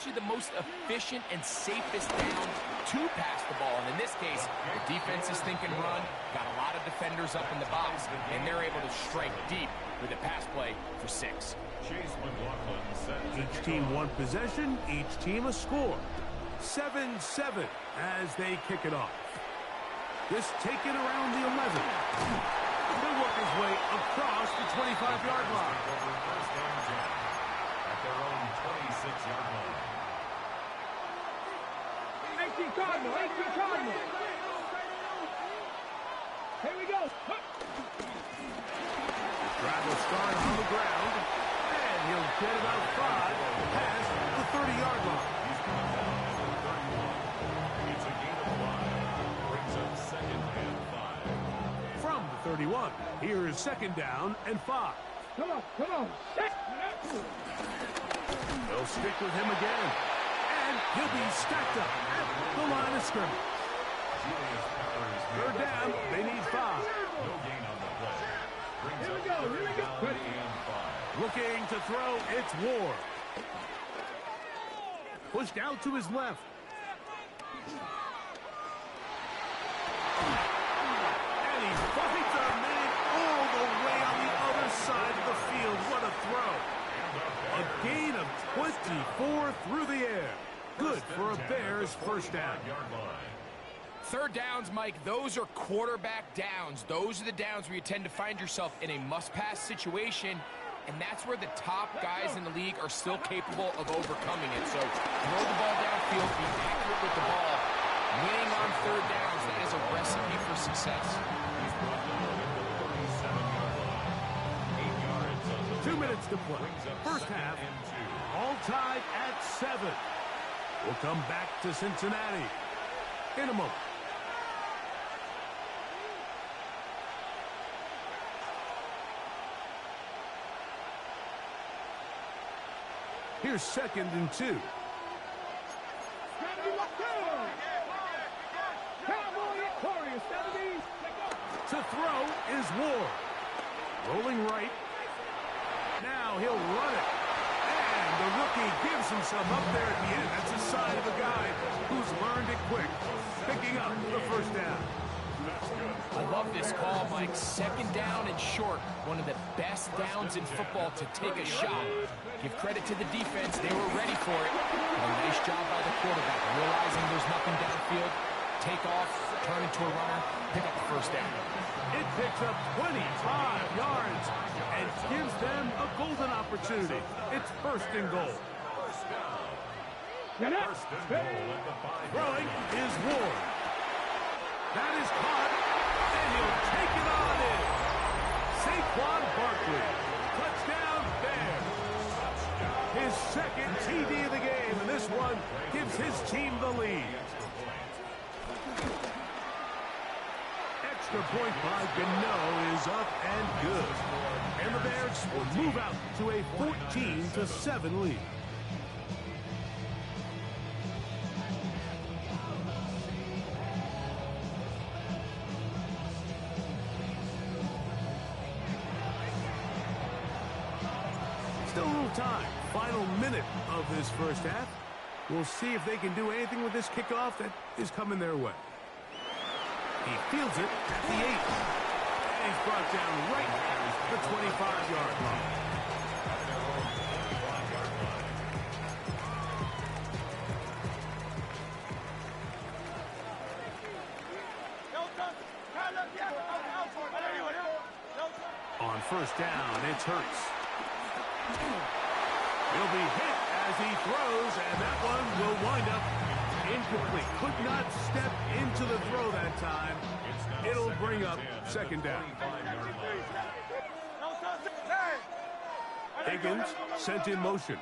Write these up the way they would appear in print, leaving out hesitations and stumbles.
The most efficient and safest down to pass the ball. And in this case, the defense is thinking run, got a lot of defenders up in the box, and they're able to strike deep with a pass play for 6. Each team one possession, each team a score. 7-7 as they kick it off. This taken around the 11. He'll work his way across the 25-yard line. At their own 26-yard line. 18 Cardinal, 18 Cardinal. Here we go. Drive will start on the ground, and he'll get about 5 past the 30-yard line. He's coming down at the 31. It's a gain of 5. Brings up 2nd and 5. From the 31, here is 2nd down and 5. Come on, come on. They'll stick with him again. And he'll be stacked up at the line of scrimmage. 3rd down, they need 5. No gain on the play. Brings Here we up go, here we go. 3rd and 5. Looking to throw, it's Ward. Pushed out to his left. And he fights a man all the way on the other side of the field. What a throw. A gain of 24 through the air. Good for a Bears 1st down. 3rd downs, Mike, those are quarterback downs. Those are the downs where you tend to find yourself in a must-pass situation, and that's where the top guys in the league are still capable of overcoming it. So throw the ball downfield, be accurate with the ball. Winning on 3rd downs, that is a recipe for success. 2 minutes to play. 1st half, all tied at 7. We'll come back to Cincinnati in a moment. Here's 2nd and 2. To throw is Ward. Rolling right. Now he'll run it. And the rookie gives him some up there at the end. That's a sign of a guy who's learned it quick. Picking up the 1st down. I love this call, Mike. 2nd down and short. One of the best downs in football to take a shot. Give credit to the defense. They were ready for it. And a nice job by the quarterback. Realizing there's nothing downfield. Take off, turn into a runner, pick up the 1st down. It picks up 25 yards and gives them a golden opportunity. It's 1st and goal. Throwing is Ward. That is caught, and he'll take it on in. Saquon Barkley, touchdown Bears. His 2nd TD of the game, and this one gives his team the lead. Extra point by Gano is up and good. And the Bears will move out to a 14-7 lead. Still a little time. Final minute of this 1st half. We'll see if they can do anything with this kickoff that is coming their way. He fields it at the 8. And he's brought down right at the 25-yard line. On 1st down, it's Hurts. He'll be hit as he throws, and that one will wind up incomplete. Could not step into the throw that time. It'll bring up 2nd down. Higgins sent in motion.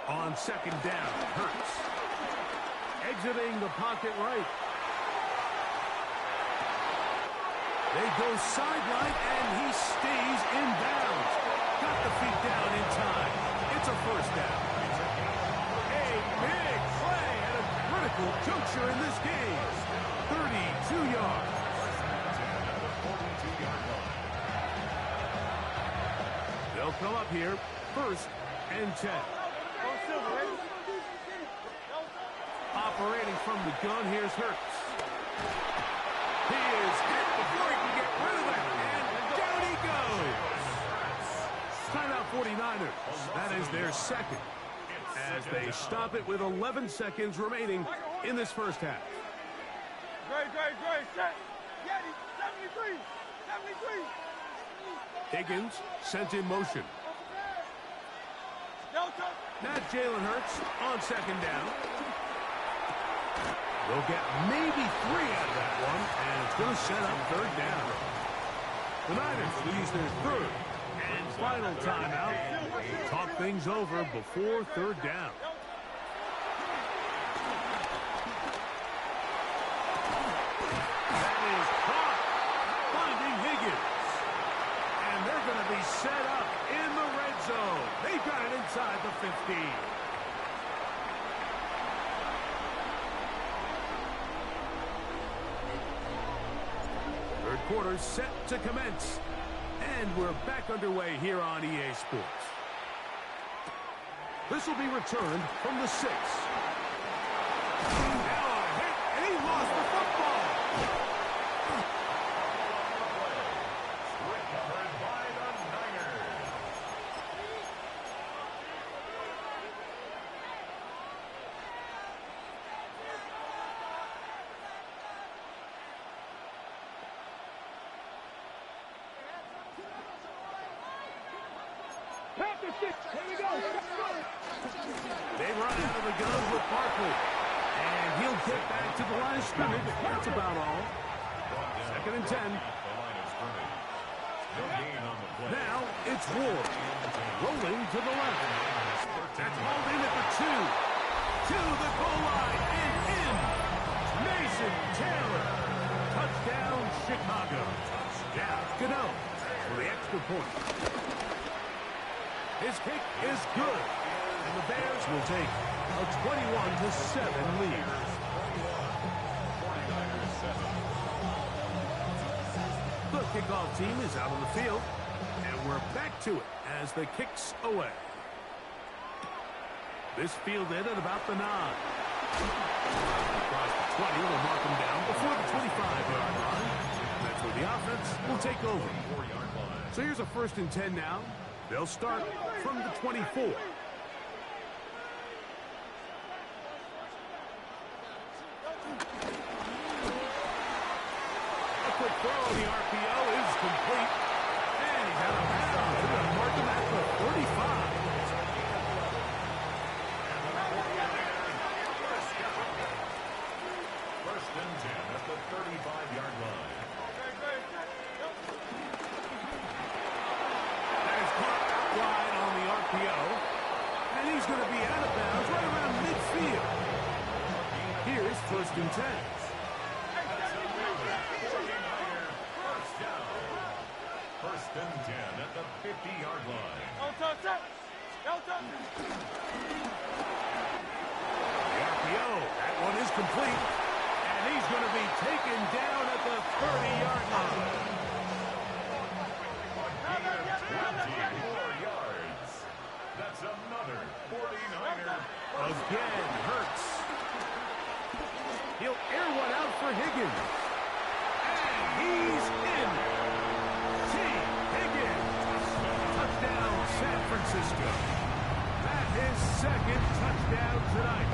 On 2nd down, Hurts. Exiting the pocket right. They go sideline, and he stays in bounds. Got the feet down in time. It's a 1st down. A big play at a critical juncture in this game. 32 yards. They'll come up here 1st and 10. Operating from the gun, here's Hurts. He is hit before he can get rid of it, and down he goes. Timeout 49ers. That is their second, as they stop it with 11 seconds remaining in this first half. Set. 73. Higgins sent in motion. Now Jalen Hurts on second down. They'll get maybe 3 out of that one, and it's going to set up third down. The Niners will use their third and final timeout to talk things over before third down. That is caught, finding Higgins. And they're going to be set up in the red zone. They've got it inside the 15. Third quarter set to commence. And we're back underway here on EA Sports. This will be returned from the 6. Now a hit, and he lost the football. Recovered by the Niners. Panther 6. Here we go. They run out of the gun with Barkley. And he'll get back to the line of scrimmage. That's about all. Second and 10. Now it's Ward. Rolling to the left. That's hauled in at the 2. To the goal line and in. Mason Taylor. Touchdown, Chicago. Touchdown. Gano for the extra point. His kick is good. And the Bears will take a 21-7 lead. The kickoff team is out on the field, and we're back to it as the kick's away. This fielded at about the 9. Across the 20, will mark him down before the 25-yard line. That's where the offense will take over. So here's a 1st and 10 now. They'll start from the 24. A quick throw on the RPO is complete. And he's out of bounds. They're going to mark him at the 35. First and 10 at the 35-yard line. That is caught out wide on the RPO. And he's going to be out of bounds right around midfield. Here's 1st and 10. First and 10 at the 50-yard line. The RPO, that one is complete. And he's going to be taken down at the 30-yard line. A gain of 24 yards. That's another 49er. Again, Hurts. He'll air one out for Higgins. And he's in. T. Higgins. Touchdown, San Francisco. That is 2nd touchdown tonight.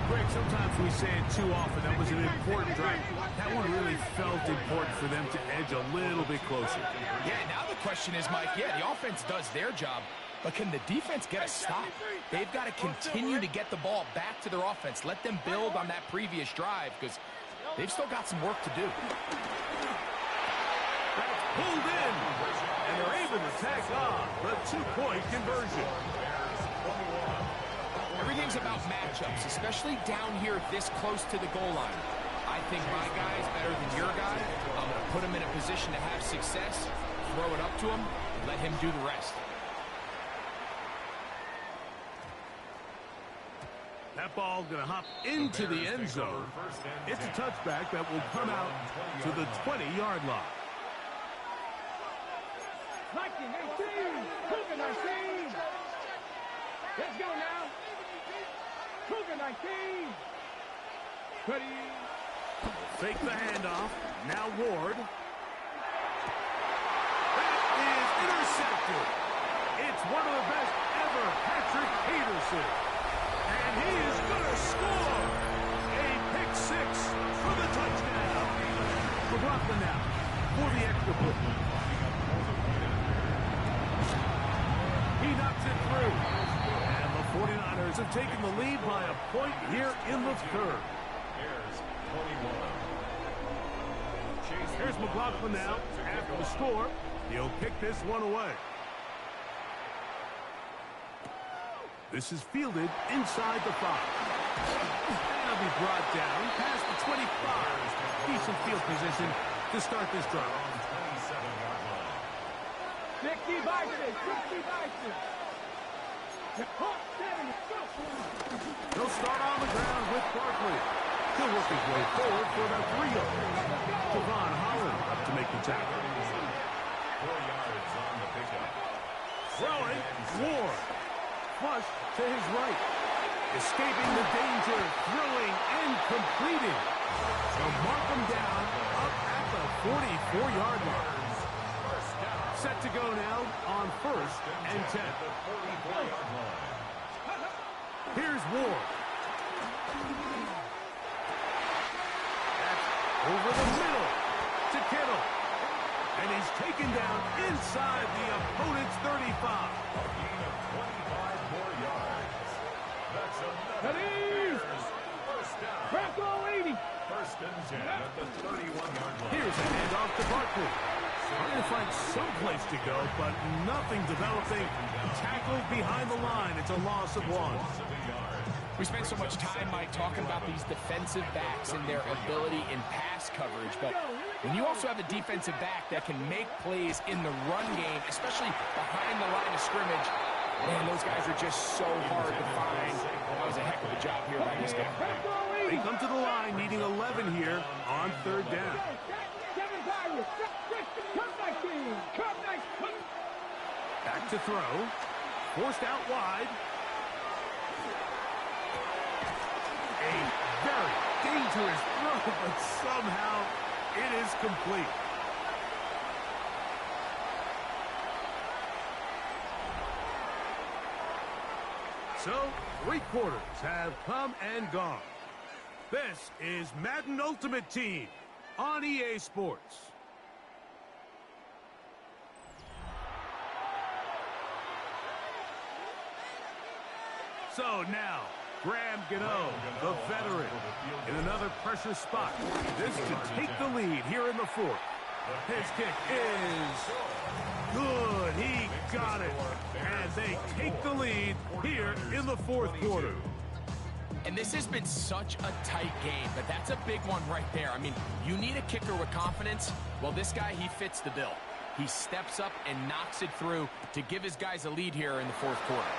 Greg, sometimes we say it too often. That was an important drive. That one really felt important for them to edge a little bit closer. Yeah, now the question is, Mike, the offense does their job, but can the defense get a stop? They've got to continue to get the ball back to their offense. Let them build on that previous drive, because they've still got some work to do. That's pulled in, and they're able to tack on the 2-point conversion. Everything's about matchups, especially down here this close to the goal line. I think my guy is better than your guy. I'm going to put him in a position to have success, throw it up to him, and let him do the rest. That ball going to hop into the end zone. It's a touchback that will come out to the 20-yard line. 19-18. Let's go now. Cougar 19. Ready. Fake the handoff. Now Ward. That is intercepted. It's one of the best ever, Patrick Peterson. And he is going to score. A pick six for the touchdown. McLaughlin now for the extra point. He knocks it through. And the 49ers have taken the lead by a point here in the third. Here's McLaughlin now after the score. He'll kick this one away. This is fielded inside the 5. That'll be brought down past the 25. Decent field position to start this drive. 60 Bison. 60 Bison. He'll start on the ground with Barkley. He'll work his way forward for about 3 yards. Devon Holland up to make the tackle. 4 yards on the pickup. Throwing, Ward. Flush to his right. Escaping the danger, throwing and completing. They'll mark him down up at the 44-yard line. Set to go now on 1st and 10. Here's Ward. That's over the middle to Kittle. And he's taken down inside the opponent's 35. A gain of 25 more yards. That's another first down. Bronco 80. First and 10 at the 31-yard line. Here's a handoff to Barkley. Trying to find some place to go, but nothing developing. Tackled behind the line. It's a loss of 1. We spent so much time, Mike, talking about these defensive backs and their ability in pass coverage, but when you also have a defensive back that can make plays in the run game, especially behind the line of scrimmage, man, those guys are just so hard to find. That was a heck of a job here by this guy. They come to the line needing 11 here on 3rd down. Back to throw. Forced out wide. A very dangerous throw, but somehow it is complete. So, 3 quarters have come and gone. This is Madden Ultimate Team on EA Sports. So now, Graham Gano, the veteran, in another pressure spot. This to take the lead here in the 4th. His kick is good. He got it. And they take the lead here in the 4th quarter. And this has been such a tight game, but that's a big one right there. I mean, you need a kicker with confidence. Well, this guy, he fits the bill. He steps up and knocks it through to give his guys a lead here in the 4th quarter.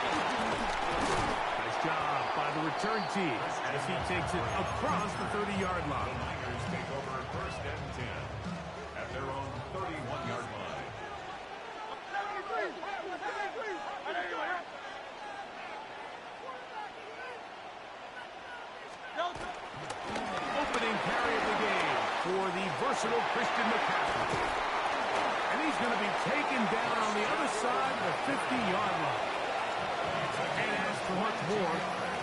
Nice job by the return team as he takes it across the 30-yard line. The Niners take over 1st and 10 at their own 31-yard line. 73. Opening carry of the game for the versatile Christian McCaffrey. And he's going to be taken down on the other side of the 50-yard line. And as for much more,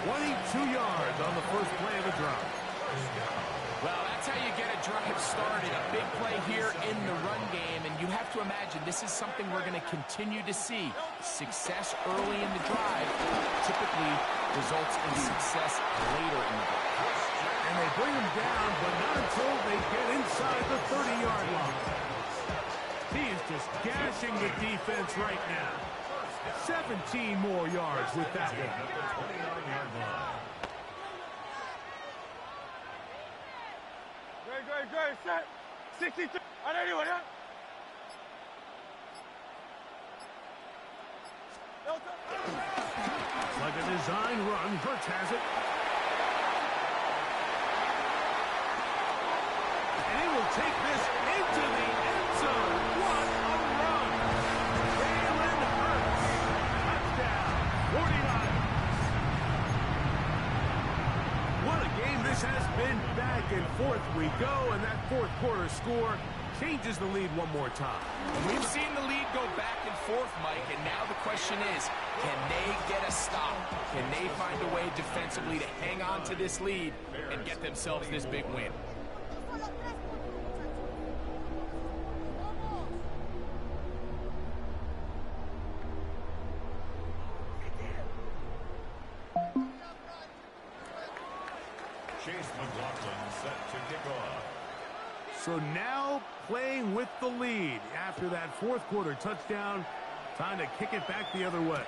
22 yards on the first play of the drive. Well, that's how you get a drive started. A big play here in the run game, and you have to imagine this is something we're going to continue to see. Success early in the drive typically results in success later in the drive. And they bring him down, but not until they get inside the 30-yard line. He is just gashing the defense right now. 17 more yards with that one. At the 29-yard line. Great, set. 63. On anyone, yeah? It's like a design run. Hurts has it. And he will take this into the end zone. What a run. Jalen Hurts. Touchdown. And back and forth we go, and that fourth quarter score changes the lead one more time. We've seen the lead go back and forth, Mike, and now the question is, can they get a stop? Can they find a way defensively to hang on to this lead and get themselves this big win? So now playing with the lead after that fourth quarter touchdown. Time to kick it back the other way.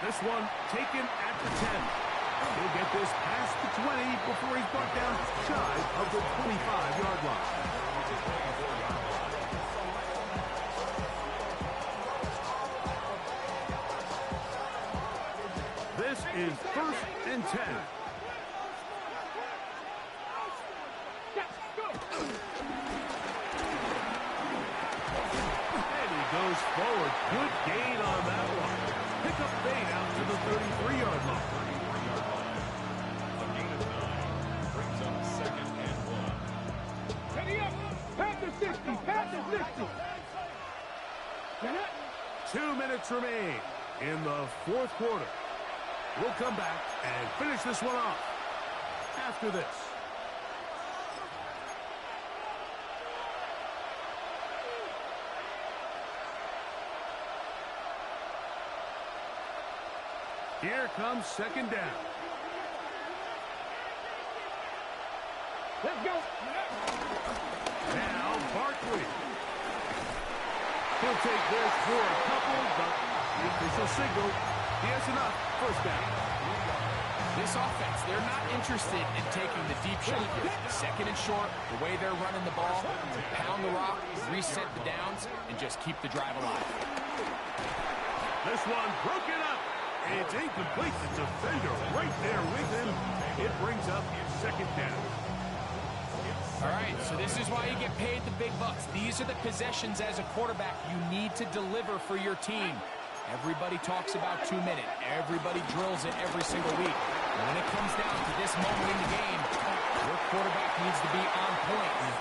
This one taken at the 10. He'll get this past the 20 before he's brought down shy of the 25-yard line. This is 1st and 10. Goes forward. Good gain on that one. Pick up bait out to the 33-yard line. A gain of 9 brings up 2nd and 1. Ready up. Panthers 60. Panthers 60. 2 minutes remain in the fourth quarter. We'll come back and finish this one off after this. Here comes 2nd down. Let's go. Now Barkley. He'll take this for a couple, but the official signal, he has enough. 1st down. This offense, they're not interested in taking the deep shot here. 2nd and short, the way they're running the ball, pound the rock, reset the downs, and just keep the drive alive. This one broken up. It's incomplete. The defender right there with him. It brings up 2nd down. All right, so this is why you get paid the big bucks. These are the possessions as a quarterback you need to deliver for your team. Everybody talks about 2 minutes. Everybody drills it every single week. And when it comes down to this moment in the game, your quarterback needs to be on point. And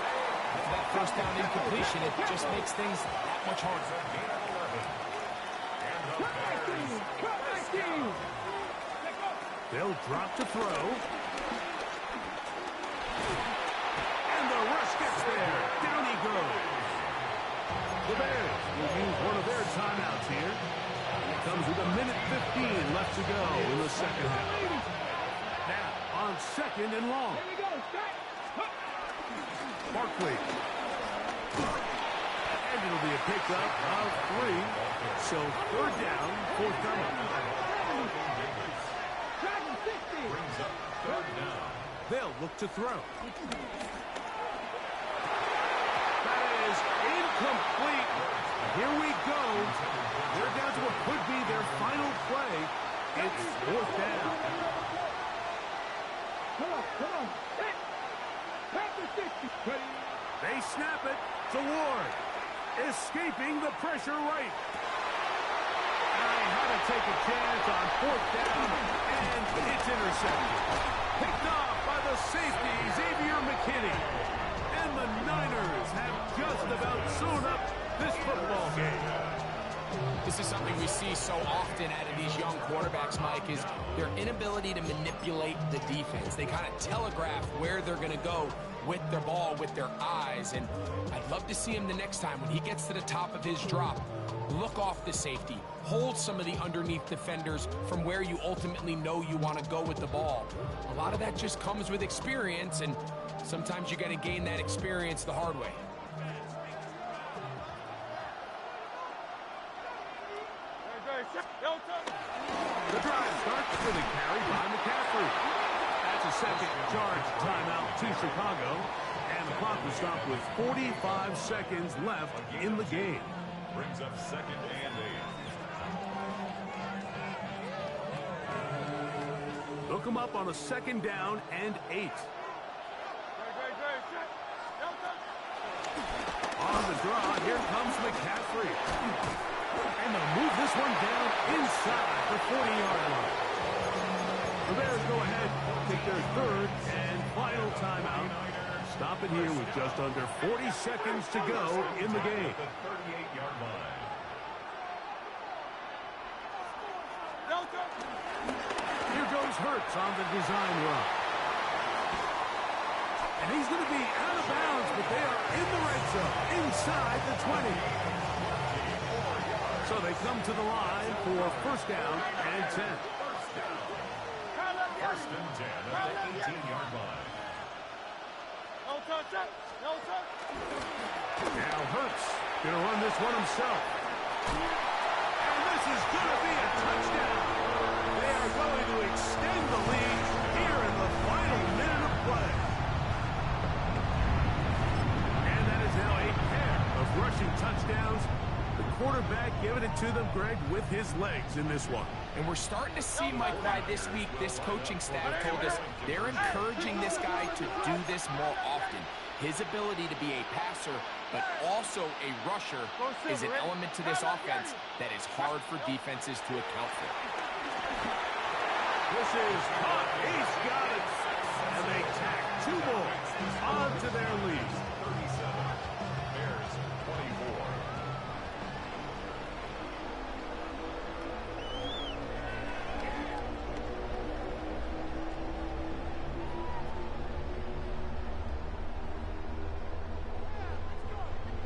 with that 1st down incompletion, it just makes things that much harder. They'll drop to throw. And the rush gets there. Down he goes. The Bears will use one of their timeouts here. It comes with 1:15 left to go in the 2nd half. Now on 2nd and long. Barkley. And it'll be a pickup of 3. So 3rd down, 4th down. Brings up 3rd down. They'll look to throw. That is incomplete. Here we go. They're down to what could be their final play. It's 4th down. Come on. Panthers 60. They snap it to Ward. Escaping the pressure right. I had to take a chance on 4th down, and it's intercepted. Picked off by the safety, Xavier McKinney. And the Niners have just about sewn up this football game. This is something we see so often out of these young quarterbacks, Mike, is their inability to manipulate the defense. They kind of telegraph where they're going to go with their ball, with their eyes. And I'd love to see him the next time when he gets to the top of his drop. Look off the safety. Hold some of the underneath defenders from where you ultimately know you want to go with the ball. A lot of that just comes with experience, and sometimes you got to gain that experience the hard way. The drive starts with a carry by McCaffrey. That's a 2nd charge timeout to Chicago. And the clock will stop with 45 seconds left in the game. Brings up 2nd and 8. Look him up on a 2nd down and 8. On the draw, here comes McCaffrey. And they'll move this one down inside the 40-yard line. The Bears go ahead, take their 3rd and final timeout. Stop it here with just under 40 seconds to go in the game. The 38-yard line. Here goes Hurts on the design run. And he's going to be out of bounds, but they are in the red zone, inside the 20. So they come to the line for first down and 10. First and 10 at the 18-yard line. Now Hurts going to run this one himself. And this is going to be a touchdown. They are going to extend the lead here in the final minute of play. And that is now a pair of rushing touchdowns. The quarterback giving it to them, Greg, with his legs in this one. And we're starting to see, Mike, why this week this coaching staff told us they're encouraging this guy to do this more often. His ability to be a passer, but also a rusher, is an element to this offense that is hard for defenses to account for. This is caught. He's got it. And they tack two more onto their lead. 37. Bears 24.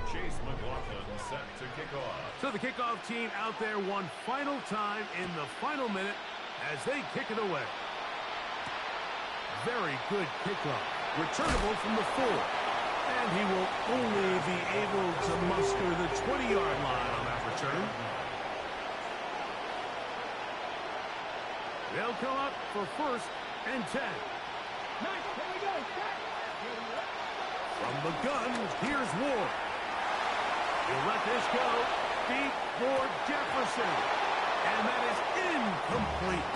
Chase McLaughlin set to kick off. So the kickoff team out there one final time in the final minute as they kick it away. Very good kickoff. Returnable from the 4. And he will only be able to muster the 20-yard line on that return. They'll come up for first and 10. Nice. Here we go. From the gun, here's Ward. He'll let this go deep for Jefferson. And that is incomplete.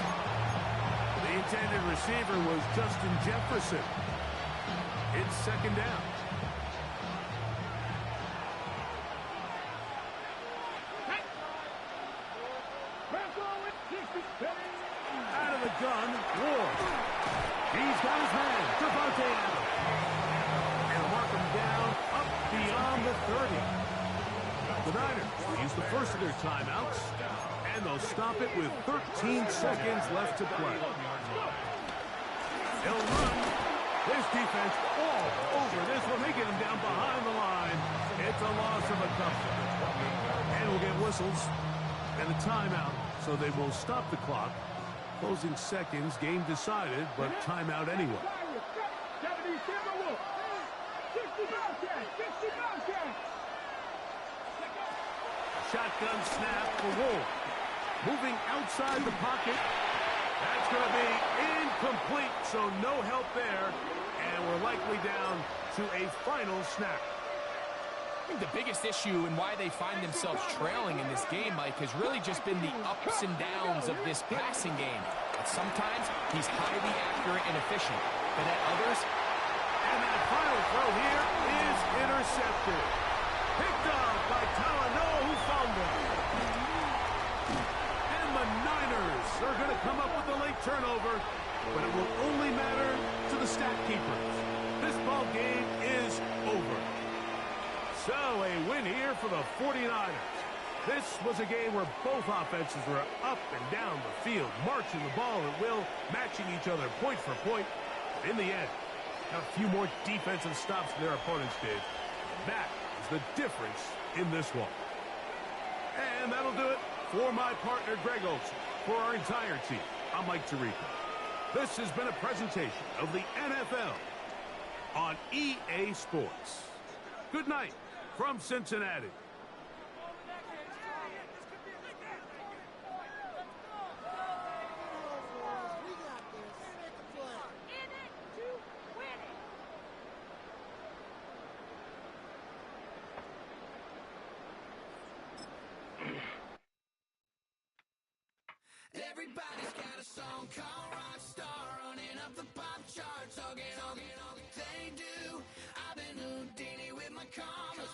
The intended receiver was Justin Jefferson. It's second down. Out of the gun, Ward. He's got his man, Devontae Adams. And mark him down up beyond the 30. The Niners will use the first of their timeouts, and they'll stop it with 13 seconds left to play. They'll run. This defense all over this one. They get him down behind the line. It's a loss of a couple. And we'll get whistles and a timeout, so they will stop the clock. Closing seconds, game decided, but timeout anyway. Shotgun snap for Wolf. Moving outside the pocket. That's going to be incomplete, so no help there. And we're likely down to a final snap. I think the biggest issue and why they find themselves trailing in this game, Mike, has really just been the ups and downs of this passing game. At sometimes, he's highly accurate and efficient, but at others... And that final throw here is intercepted. Picked up by Talanoa, who fumbled. And the Niners are going to come up with a late turnover, but it will only matter to the stat keepers. This ball game is over. So a win here for the 49ers. This was a game where both offenses were up and down the field, marching the ball at will, matching each other point for point. In the end, got a few more defensive stops than their opponents did. That is the difference in this one. And that'll do it for my partner, Greg Olson. For our entire team, I'm Mike Tirico. This has been a presentation of the NFL on EA Sports. Good night from Cincinnati. Everybody's got a song called Rockstar, running up the pop charts, all they do. I've been Houdini with my commas,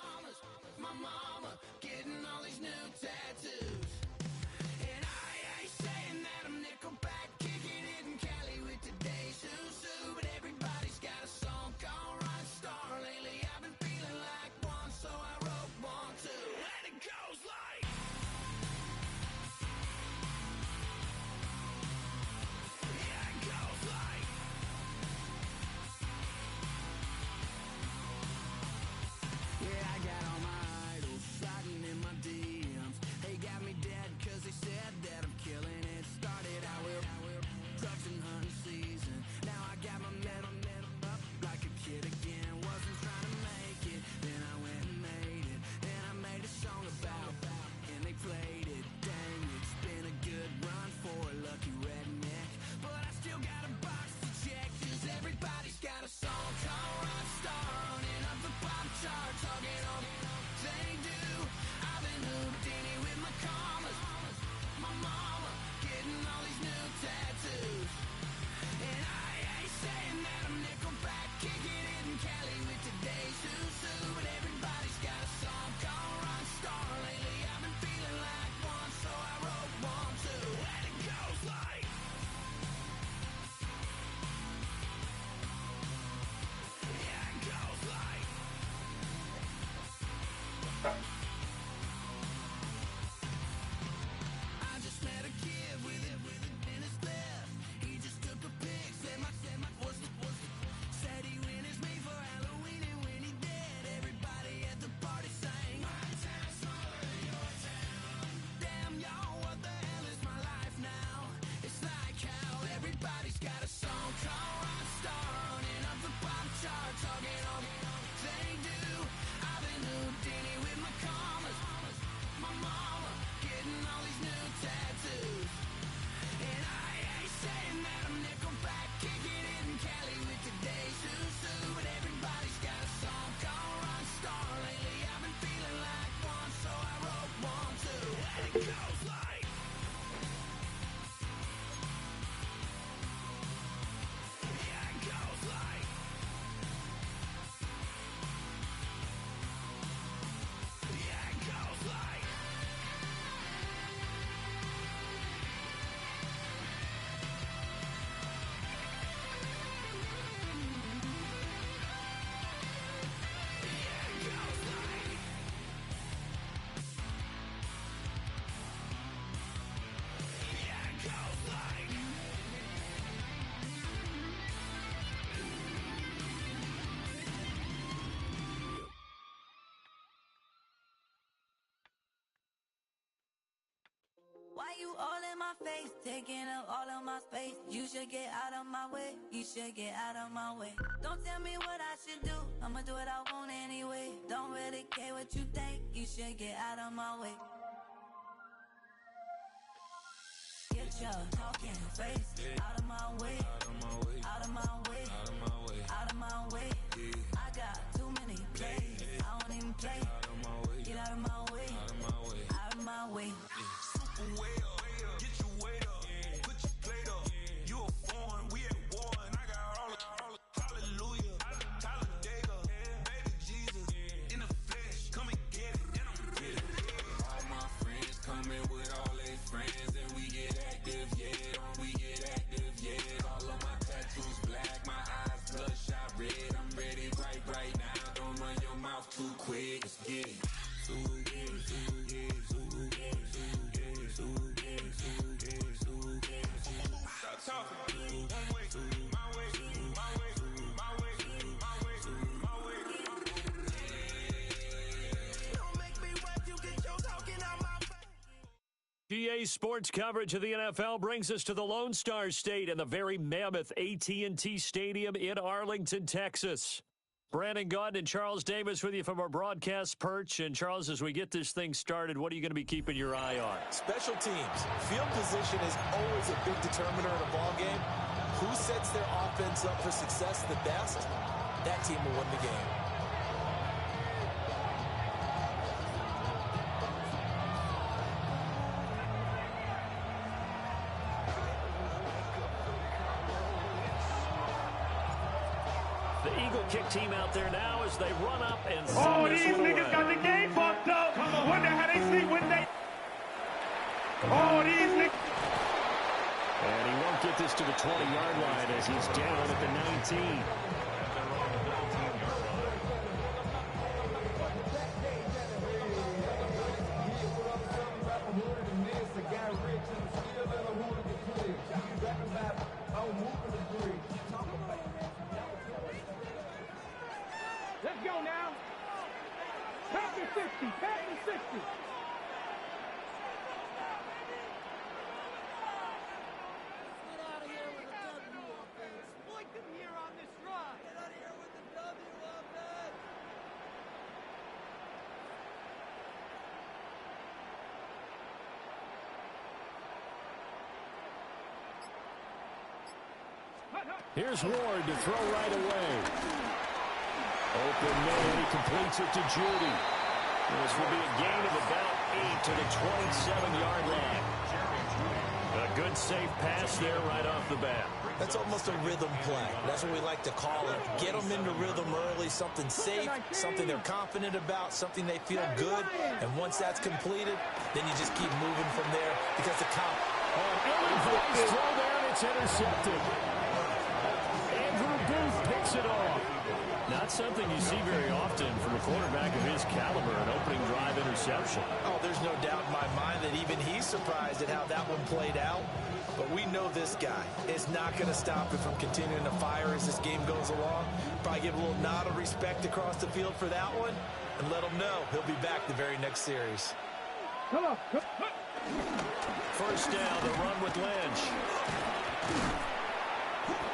my mama getting all these new tattoos. And I ain't saying that I'm Nickelback, kicking it in Cali with today's Susu, but everybody's got all in my face, taking up all of my space. You should get out of my way, you should get out of my way. Don't tell me what I should do, I'ma do what I want anyway. Don't really care what you think, you should get out of my way. Get your talking face out of my way, out of my way, out of my way, out of my way, out of my way. I got too many plays, I don't even play. Get out of my way, out of my way, out of my way. Super way up, get your weight up, put your plate up. You a foreign, we at war, and I got all the hallelujah, Talladega, baby Jesus, in the flesh, come and get it, and I'm get it. All my friends coming with all their friends, and we get active, yeah, we get active, yeah. All of my tattoos black, my eyes bloodshot red. I'm ready right now. Don't run your mouth too quick, let's get it. GA Sports coverage of the NFL brings us to the Lone Star State and the very mammoth AT&T Stadium in Arlington, Texas. Brandon Gaudin and Charles Davis with you from our broadcast perch. And, Charles, as we get this thing started, what are you going to be keeping your eye on? Special teams. Field position is always a big determiner in a ball game. Who sets their offense up for success the best, that team will win the game. The Eagle kick team out there now as they run up and Oh, send this these one niggas away. got the game fucked up. I wonder how they sleep when they. Oh, these niggas. And he won't get this to the 20-yard line as he's down at the 19. Let's go now. Pass the 60. Pass the 60. Get out of here with the W offense. Exploit them here on this drive. Get out of here with the W offense. Here's Ward to throw right away. Open man, he completes it to Judy. This will be a gain of about 8 to the 27-yard line. A good safe pass there right off the bat. That's almost a rhythm play. That's what we like to call it. Get them into rhythm early, something safe, something they're confident about, something they feel good. And once that's completed, then you just keep moving from there because the Ill-advised throw there, and it's intercepted. Andrew Booth picks it off. Not something you see very often from a quarterback of his caliber, an opening drive interception. Oh, there's no doubt in my mind that even he's surprised at how that one played out. But we know this guy is not going to stop him from continuing to fire as this game goes along. Probably give a little nod of respect across the field for that one and let him know he'll be back the very next series. Come on. First down, the run with Lynch.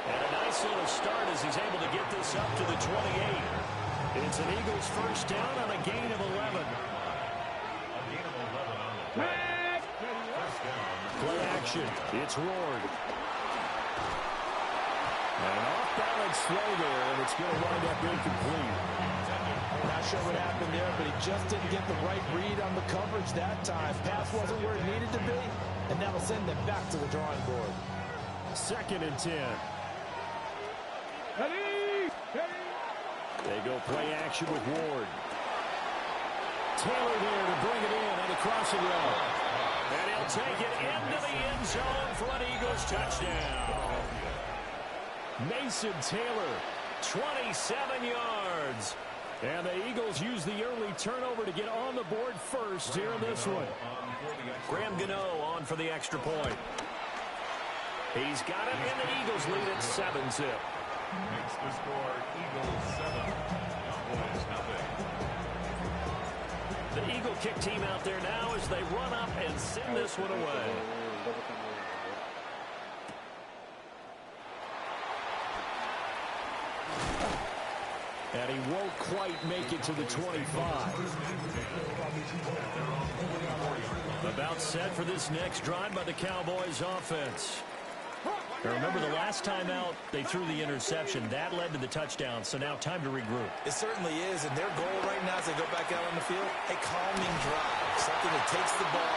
And a nice little start as he's able to get this up to the 28. It's an Eagles first down on a gain of 11. A gain of 11 on the play. First down. Play action. It's Ward. An off-balance throw there, and it's going to wind up incomplete. Not sure what happened there, but he just didn't get the right read on the coverage that time. Pass wasn't where it needed to be, and that'll send them back to the drawing board. 2nd and 10. Ready. They go play action with Ward. Taylor there to bring it in on the crossing route. And he'll take it into the end zone for an Eagles touchdown. Mason Taylor, 27 yards. And the Eagles use the early turnover to get on the board first here in this one. Graham Gano on for the extra point. He's got it, and the Eagles lead at 7-zip. Makes the score Eagles 7, Cowboys nothing. The Eagle kick team out there now as they run up and send this one away. And he won't quite make it to the 25. About set for this next drive by the Cowboys offense. Now remember, the last time out, they threw the interception. That led to the touchdown, so now time to regroup. It certainly is, and their goal right now as they go back out on the field, a calming drive. Something that takes the ball,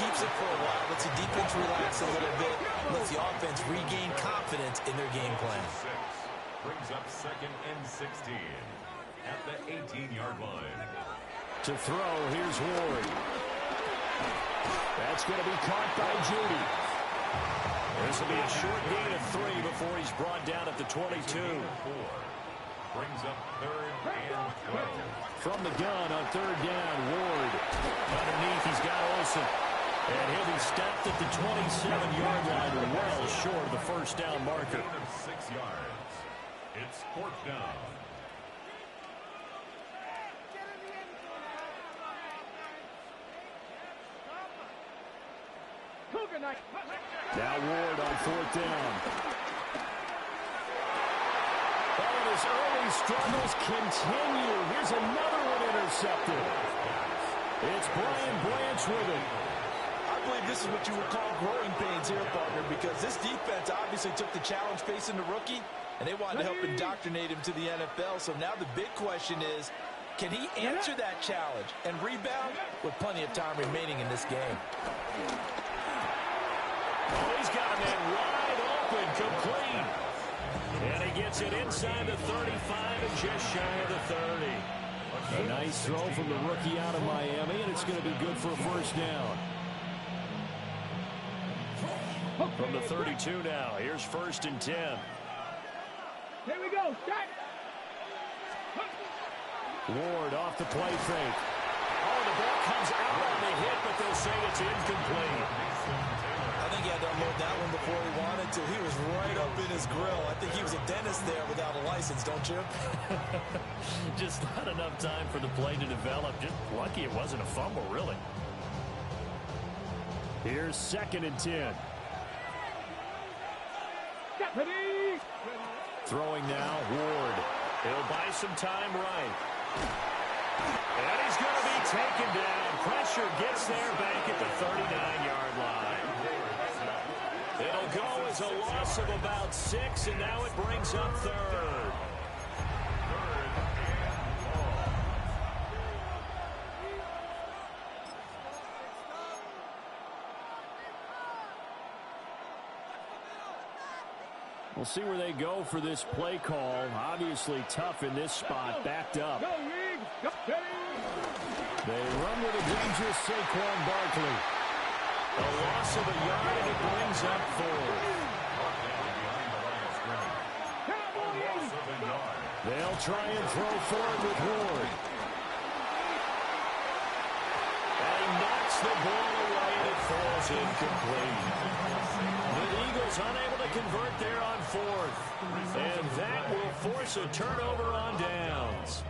keeps it for a while, lets the defense relax a little bit, lets the offense regain confidence in their game plan. Brings up 2nd and 16 at the 18-yard line. To throw, here's Ward. That's going to be caught by Judy. This will be a short gain of 3 before he's brought down at the 22. Brings up 3rd and 12. From the gun on 3rd down, Ward. Underneath, he's got Olsen. And he'll be stopped at the 27-yard line, well short of the first down marker. Gain of 6 yards. It's 4th down. Now Ward on 4th down. And his early struggles continue. Here's another one intercepted. It's Brian Branch with it. I believe this is what you would call growing pains here, partner, because this defense obviously took the challenge facing the rookie, and they wanted to help indoctrinate him to the NFL. So now the big question is, can he answer that challenge and rebound with plenty of time remaining in this game? Oh, he's got a man wide open, complete. And he gets it inside the 35 and just shy of the 30. A nice throw from the rookie out of Miami, and it's going to be good for a first down. From the 32 now, here's 1st and 10. Here we go, start. Ward off the play fake. Oh, the ball comes out on the hit, but they'll say it's incomplete. I think he had to unload that one before he wanted to. He was right up in his grill. I think he was a dentist there without a license, don't you? Just not enough time for the play to develop. Just lucky it wasn't a fumble, really. Here's 2nd and 10. Throwing now, Ward. He'll buy some time right. And he's going to be taken down. Pressure gets there back at the 39-yard line. It'll go as a loss of about 6, and now it brings up 3rd. We'll see where they go for this play call. Obviously tough in this spot, backed up. They run with a dangerous Saquon Barkley. A loss of a yard, and it brings up 4th. They'll try and throw forward with Ward. And he knocks the ball away, and it falls incomplete. The Eagles unable to convert there on 4th. And that will force a turnover on downs.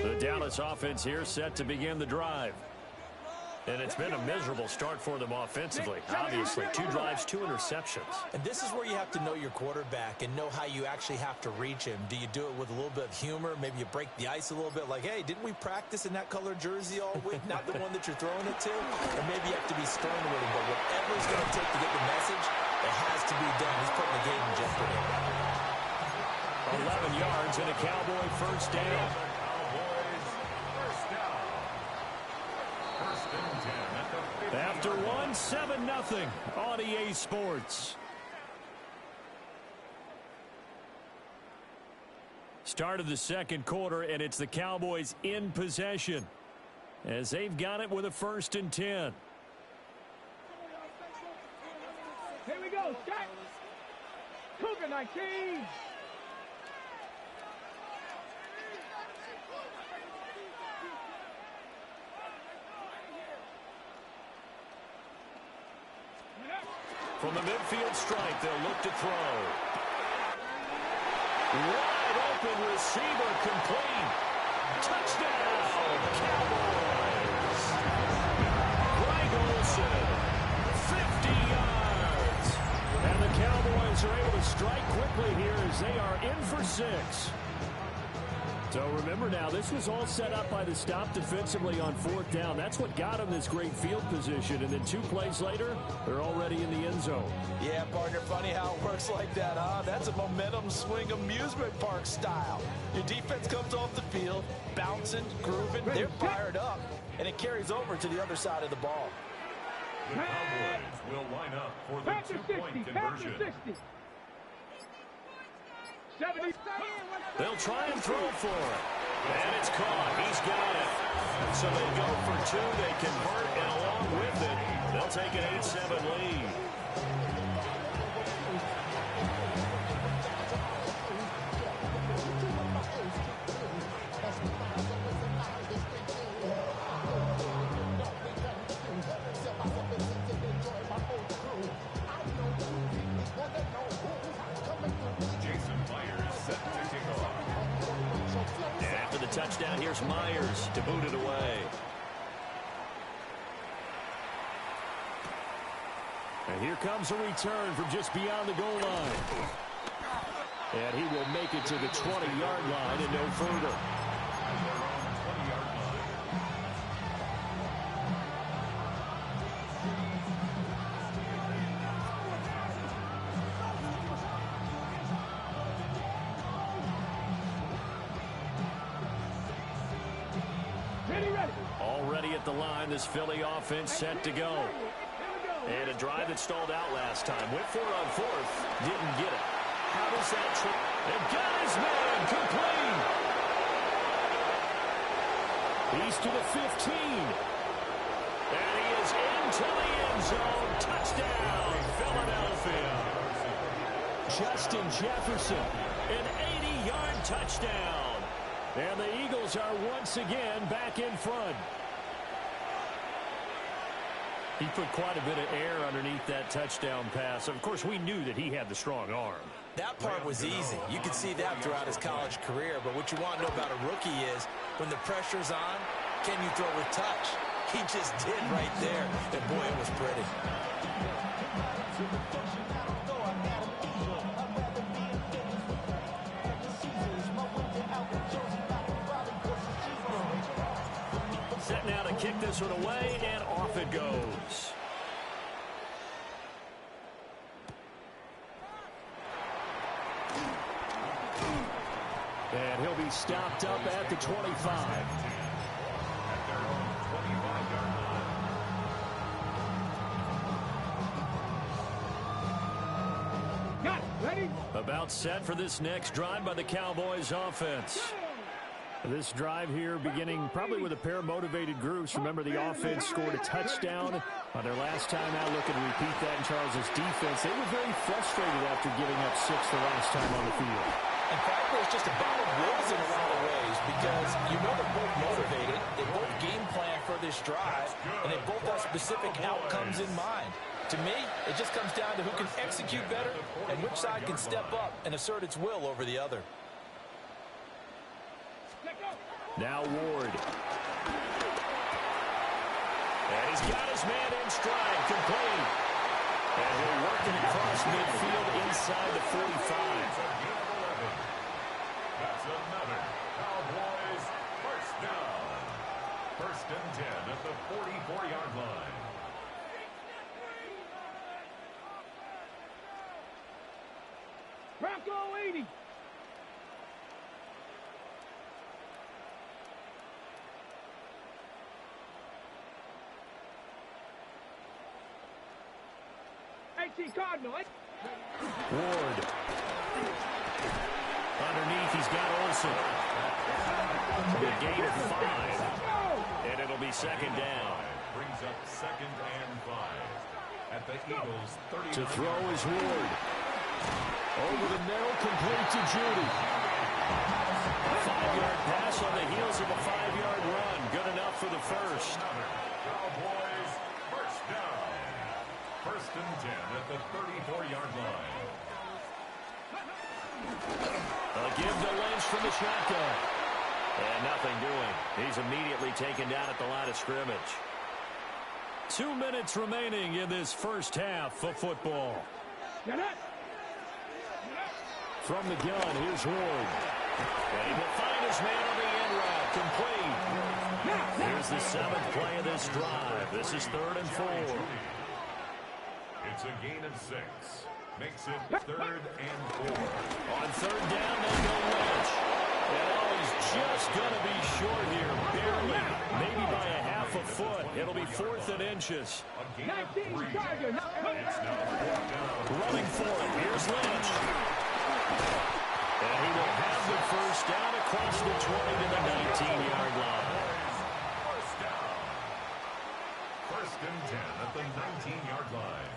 The Dallas offense here set to begin the drive. And it's been a miserable start for them offensively. Obviously, 2 drives, 2 interceptions. And this is where you have to know your quarterback and know how you actually have to reach him. Do you do it with a little bit of humor? Maybe you break the ice a little bit like, hey, didn't we practice in that color jersey all week? Not the one that you're throwing it to? Or maybe you have to be stern with him. But whatever it's going to take to get the message, it has to be done. He's putting the game in jeopardy. 11 yards and a Cowboy first down. After 1, 7-0 on EA Sports. Start of the second quarter, and it's the Cowboys in possession as they've got it with a 1st and 10. Here we go, start. Cougar 19. From the midfield stripe, they'll look to throw. Wide open receiver, complete. Touchdown, Cowboys. Greg Wilson. 50 yards. And the Cowboys are able to strike quickly here as they are in for 6. So remember now, this was all set up by the stop defensively on 4th down. That's what got them this great field position. And then 2 plays later, they're already in the end zone. Yeah, partner, funny how it works like that, huh? That's a momentum swing amusement park style. Your defense comes off the field, bouncing, grooving, they're fired up, and it carries over to the other side of the ball. The Cowboys will line up for the 2-point conversion. 70. They'll try and throw for it. And it's caught. He's got it. So they go for 2. They convert, and along with it, they'll take an 8-7 lead. Touchdown. Here's Myers to boot it away. And here comes a return from just beyond the goal line. And he will make it to the 20-yard line and no further. Already at the line, this Philly offense set to go. And a drive that stalled out last time. Went for it on 4th. Didn't get it. How does that trip? And got his man complete. He's to the 15. And he is into the end zone. Touchdown, Philadelphia. Justin Jefferson, an 80-yard touchdown. And the Eagles are once again back in front. He put quite a bit of air underneath that touchdown pass. Of course, we knew that he had the strong arm. That part was easy. You could see that throughout his college career. But what you want to know about a rookie is when the pressure's on, can you throw with touch? He just did right there. And boy, it was pretty. Set now to kick this one away, and off it goes. And he'll be stopped up at the 25. At their own 25-yard line. Got it. Ready? About set for this next drive by the Cowboys offense. This drive here beginning probably with a pair of motivated groups. Remember, the offense scored a touchdown on their last time out. Looking to repeat that in Charles' defense. They were very frustrated after giving up 6 the last time on the field. And frankly, it's just a battle of wills in a lot of ways because you know they're both motivated. They both game plan for this drive, and they both have specific outcomes in mind. To me, it just comes down to who can execute better and which side can step up and assert its will over the other. Now Ward. And he's got his man in stride, complete. And he'll work it across midfield inside the 45. That's another Cowboys first down. 1st and 10 at the 44-yard line. Bronco 80. Cardinal. Ward. Underneath, he's got Olsen. The gain of 5. And it'll be 2nd down. Brings up 2nd and 5. At the Eagles' 30. To throw is Ward. Over the middle, complete to Judy. A 5-yard pass on the heels of a 5-yard run. Good enough for the first. Cowboys first down. 1st and 10 at the 34-yard line. A give to Lynch from the shotgun. And nothing doing. He's immediately taken down at the line of scrimmage. 2 minutes remaining in this first half of football. From the gun, here's Ward. And he will find his man on the end route. Complete. Here's the 7th play of this drive. This is 3rd and 4. It's a gain of 6. Makes it 3rd and 4. On 3rd down, they go Lynch. And he's just going to be short here, barely. Maybe by a half a foot. It'll be 4th and inches. A gain of 3. It's now 4th down. Running for it. Here's Lynch. And he will have the first down across the 20 to the 19-yard line. First down. 1st and 10 at the 19-yard line.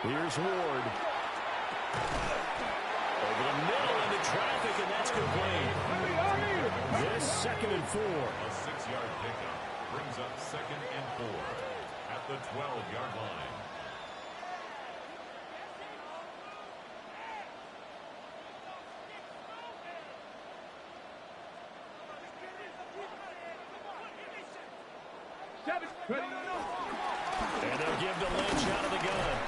Here's Ward. Over the middle into traffic, and that's complete. This 2nd and 4. A 6-yard pickup brings up 2nd and 4 at the 12-yard line. And they'll give to Lynch out of the gun.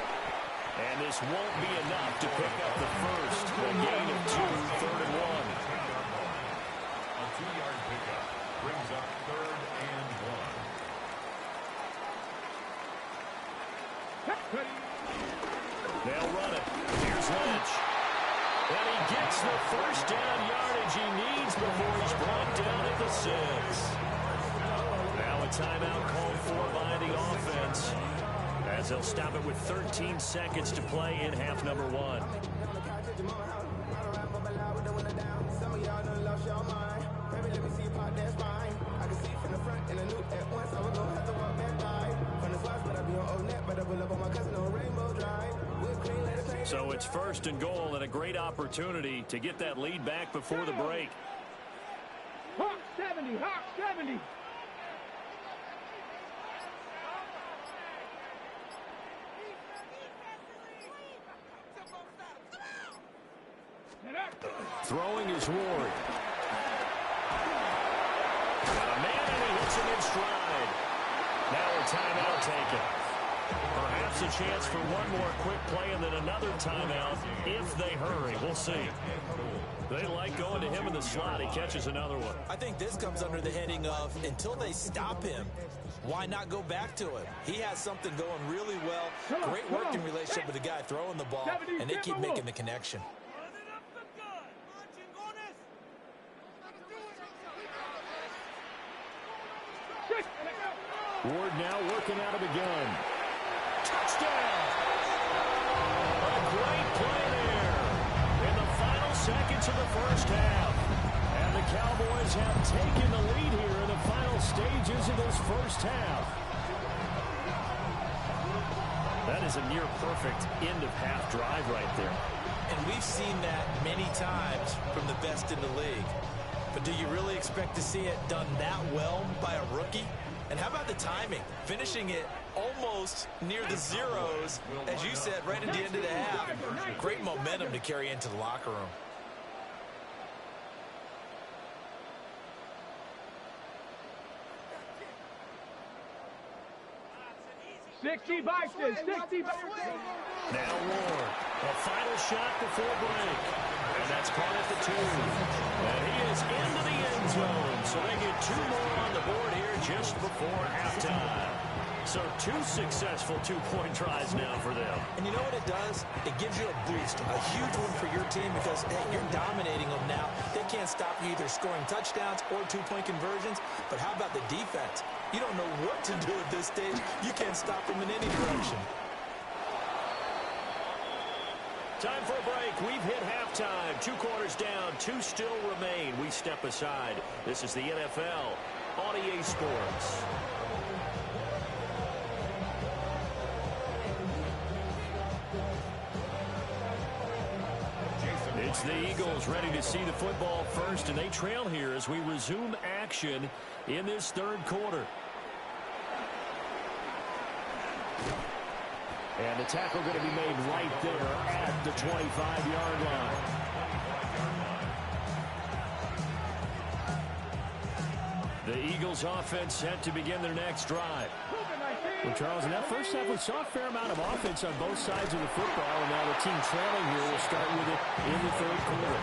And this won't be enough to pick up the first. A gain of 2, 3rd and 1. A 2-yard pickup brings up 3rd and 1. They'll run it. Here's Lynch. And he gets the first down yardage he needs before he's brought down at the 6. Now a timeout called for by the offense, as they'll stop it with 13 seconds to play in half number 1. So it's 1st and goal and a great opportunity to get that lead back before the break. Hawk 70, Hawk 70. Throwing is Ward. Got a man and he hits him in stride. Now a timeout taken. Perhaps a chance for one more quick play and then another timeout if they hurry. We'll see. They like going to him in the slot. He catches another one. I think this comes under the heading of until they stop him, why not go back to him? He has something going really well. Great working relationship with the guy throwing the ball, and they keep making the connection. Ward now working out of the gun. Touchdown! A great play there in the final seconds of the first half. And the Cowboys have taken the lead here in the final stages of this first half. That is a near-perfect end-of-half drive right there. And we've seen that many times from the best in the league. But do you really expect to see it done that well by a rookie? And how about the timing? Finishing it almost near the zeros, as you said, right at the end of the half. Great momentum to carry into the locker room. 60 boxes, 60 boxes. Now Ward, a final shot before break. And that's caught at the 2. And he is into the end zone. So they get 2 more on the board here just before halftime. So 2 successful 2-point tries now for them. And you know what it does? It gives you a boost, a huge one for your team because, hey, you're dominating them now. They can't stop you either scoring touchdowns or 2-point conversions. But how about the defense? You don't know what to do at this stage. You can't stop them in any direction. Time for a break. We've hit halftime. 2 quarters down. 2 still remain. We step aside. This is the NFL on EA Sports. It's the Eagles ready to see the football first, and they trail here as we resume action in this third quarter. And the tackle going to be made right there at the 25-yard line. The Eagles offense set to begin their next drive. Well, Charles, in that first half, we saw a fair amount of offense on both sides of the football, and now the team trailing here will start with it in the third quarter.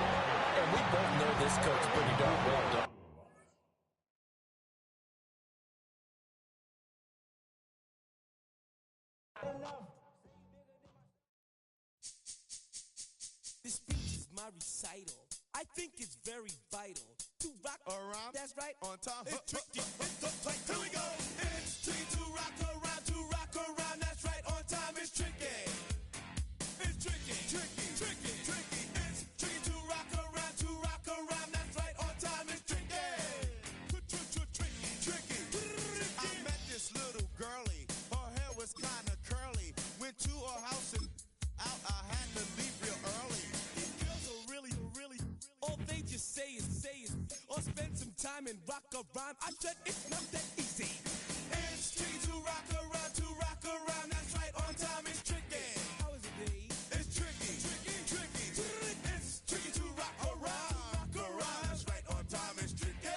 And we both know this coach pretty darn well, don't we? This speech is my recital. I think it's very vital to rock around. That's right, on time. It's tricky. It's uptight. Here we go. It's tricky to rock around. To rock around. That's right, on time. It's tricky. It's tricky. Tricky. Tricky. Tricky. It's tricky to rock around. To rock around. That's right, on time. It's tricky. Tricky. Tricky. I met this little girlie. Her hair was kind of curly. Went to her house and out. I had to leave real early. These girls are really, all they just say is, or spend some time and rock a rhyme. I said it's not that easy. It's tricky to rock around, that's right, on time it's tricky. How is it, Dave? It's tricky. It's tricky to rock around, that's right, on time it's tricky.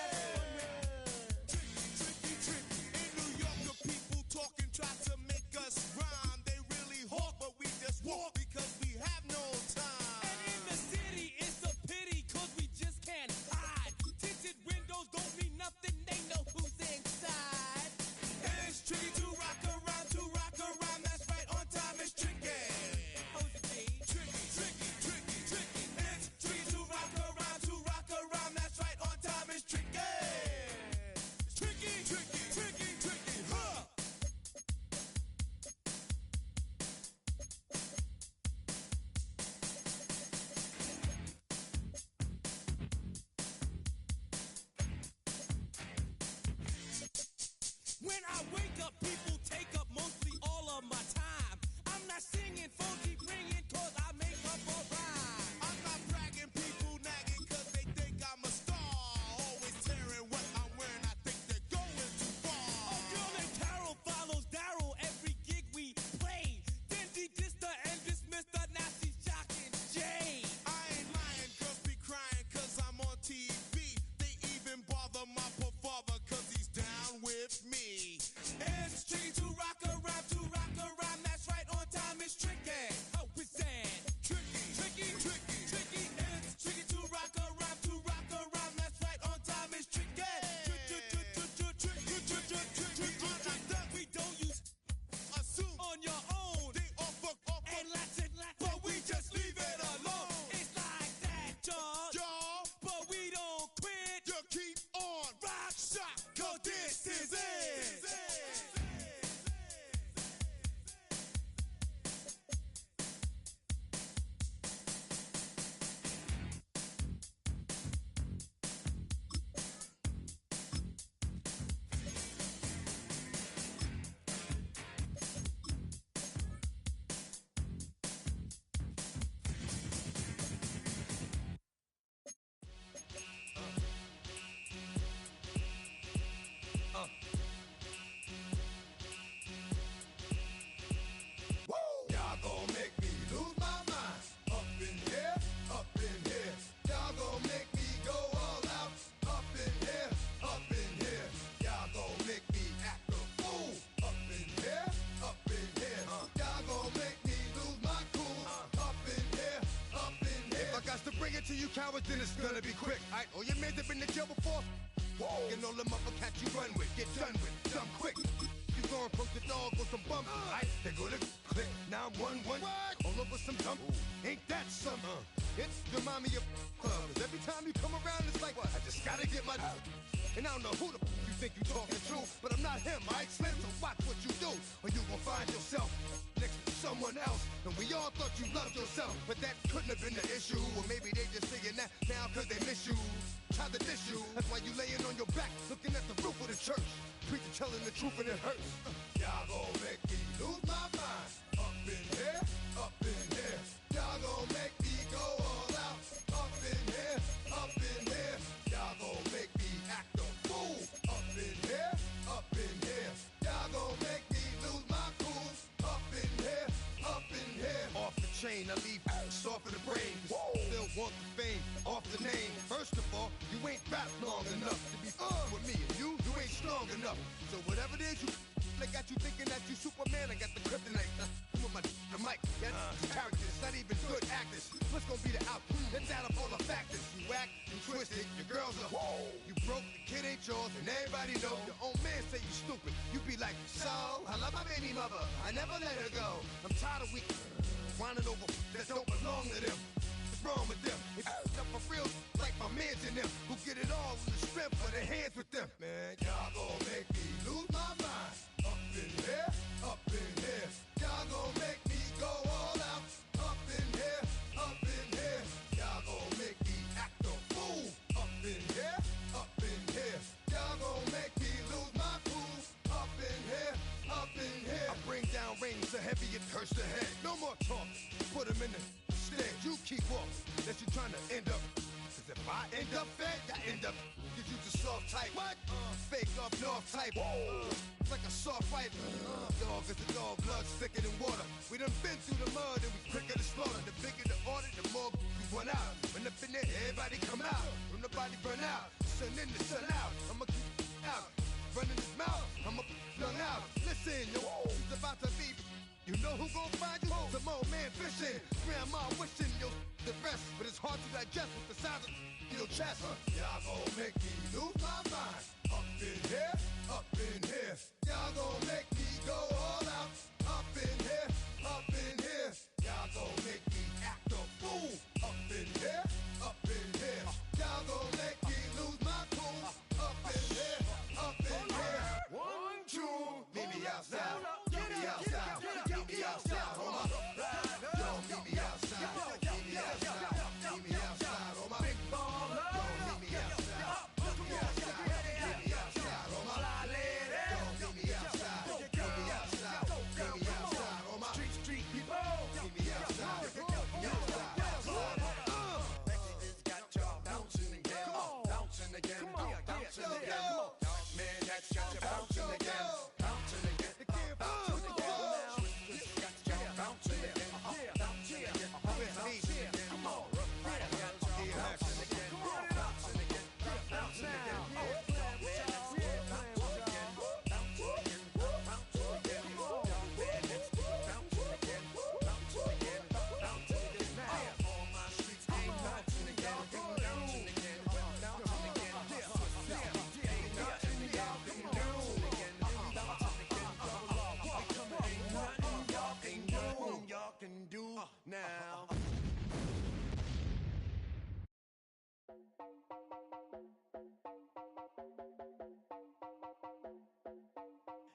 Tricky. In New York, the people talking try to make us rhyme. They really hawk, but we just walk because we have no time. And in the city, it's a pity, cause we just can't hide. Tinted windows don't mean nothing, they know who's inside. It's tricky to rock around, that's right, on time it's tricky. Tricky. It's tricky to rock around, that's right, on time it's tricky. Tricky, huh? When I wake up, people take up mostly all of my time. I'm not singing, phone keep ringing, cause I make up a rhyme. I'm not bragging, people nagging, cause they think I'm a star. Always tearing what I'm wearing, I think they're going too far. A girl named Carol follows Daryl every gig we play. Then dissed her and dismissed her, now she's shocking Jay. I ain't lying, girls be crying, cause I'm on TV. They even bother my poor father, cause he's down with me. It's tricky to rock around, that's right, on time it's tricky. How is that? Tricky. It's tricky to rock around, that's right, on time it's tricky. We don't use assume on your own. They offer and lots, but we just leave it alone. It's like that, y'all, but we don't quit. You keep on rock shot, cause this is it. Y'all gon' make me lose my mind. Up in here. Y'all gon' make me go all out. Up in here. Y'all gon' make me act a fool. Up in here. Y'all gon' make me lose my cool. Up in here. If I got to bring it to you cowards, then it's gonna be quick. Aight, all your men that been to jail before? Whoa. And all them other cats you run with, get done with, done quick. You gon' approach the dog with some bumps. Aight, they gonna click 911. All over some dump. Ain't that something? It's the mommy of clubs. Every time you come around, it's like, I just gotta get my. And I don't know who the you think you talking to, but I'm not him, aight, Slim? So watch what you do, or you gon' find yourself next to someone else. And we all thought you loved yourself, but that couldn't have been the issue. Or maybe they just saying that now cause they miss you. Try to diss you, that's why you laying on your back, looking at the roof of the church. Preacher telling the truth and it hurts. Y'all gon' make me lose my mind. Up in here. Y'all gon' make me go all out. plane. I leave soft in the brain. Still want the fame off the name. First of all, you ain't rap long enough to be with me. And you ain't strong enough. So whatever it is you I got you thinking that you Superman. I got the kryptonite. With the mic. That's characters. Not even good actors. What's gonna be the outcome? Let's add up all the factors. You whack, you twisted, your girls are you broke, the kid ain't yours, and everybody know. Your own man say you stupid. You be like, so I love my baby mother. I never let her go. I'm tired of weak whining over that don't belong to them. What's wrong with them? It's up for real, like my mans and them who get it all in the strength of their hands with them. Man, y'all gon' make me lose my mind. Up in here, up in here. Y'all gon' make me go all out. Up in here, up in here. Y'all gon' make me act a fool. Up in here, up in here. Y'all gon' make me lose my cool. Up in here, up in here. I bring down rain so heavy it hurts the head. No more talk, put him in the stand. You keep walking, that you trying to end up. Cause if I end up fed, I end up. Cause you the soft type. What? Fake up north type. It's like a soft fight. Dog is a dog, blood thicker than water. We done been through the mud and we quicker to slaughter. The bigger the order, the more we run out. When up in there, everybody come out. When the body burn out, sun in the sun out. I'ma keep out. Running his mouth, I'ma flung out. Listen, yo, it's about to be. You know who gon' find you? Some old man fishing. Grandma wishing you the best, but it's hard to digest with the sound of your chest. Y'all gon' make me lose my mind. Up in here, up in here. Y'all gon' make me go all out. Up in here, up in here. Y'all gon' make me act a fool. Up in here, up in here. Y'all gon' make me lose my cool. Up in here, up in here. 1, 2, meet me outside. Meet me outside. Meet me outside. Hold up. Yo, meet me outside. Meet me outside. Meet me outside. Hold up. Big baller. Yo, meet me outside. Meet me outside. Meet me outside. Hold up. Yo, meet me outside. Meet me outside. Meet me outside. Hold up. Street people. Meet me outside. Meet me outside. Texas got y'all bouncing again. Bouncing again. Bouncing again. Man, that's got you bouncing again. Bouncing again. Bouncing again. Swiss got y'all bouncing again. Bouncing again. Bouncing again. Come on. Right, I got y'all bouncing again. Bouncing again. Bouncing again. Can do now.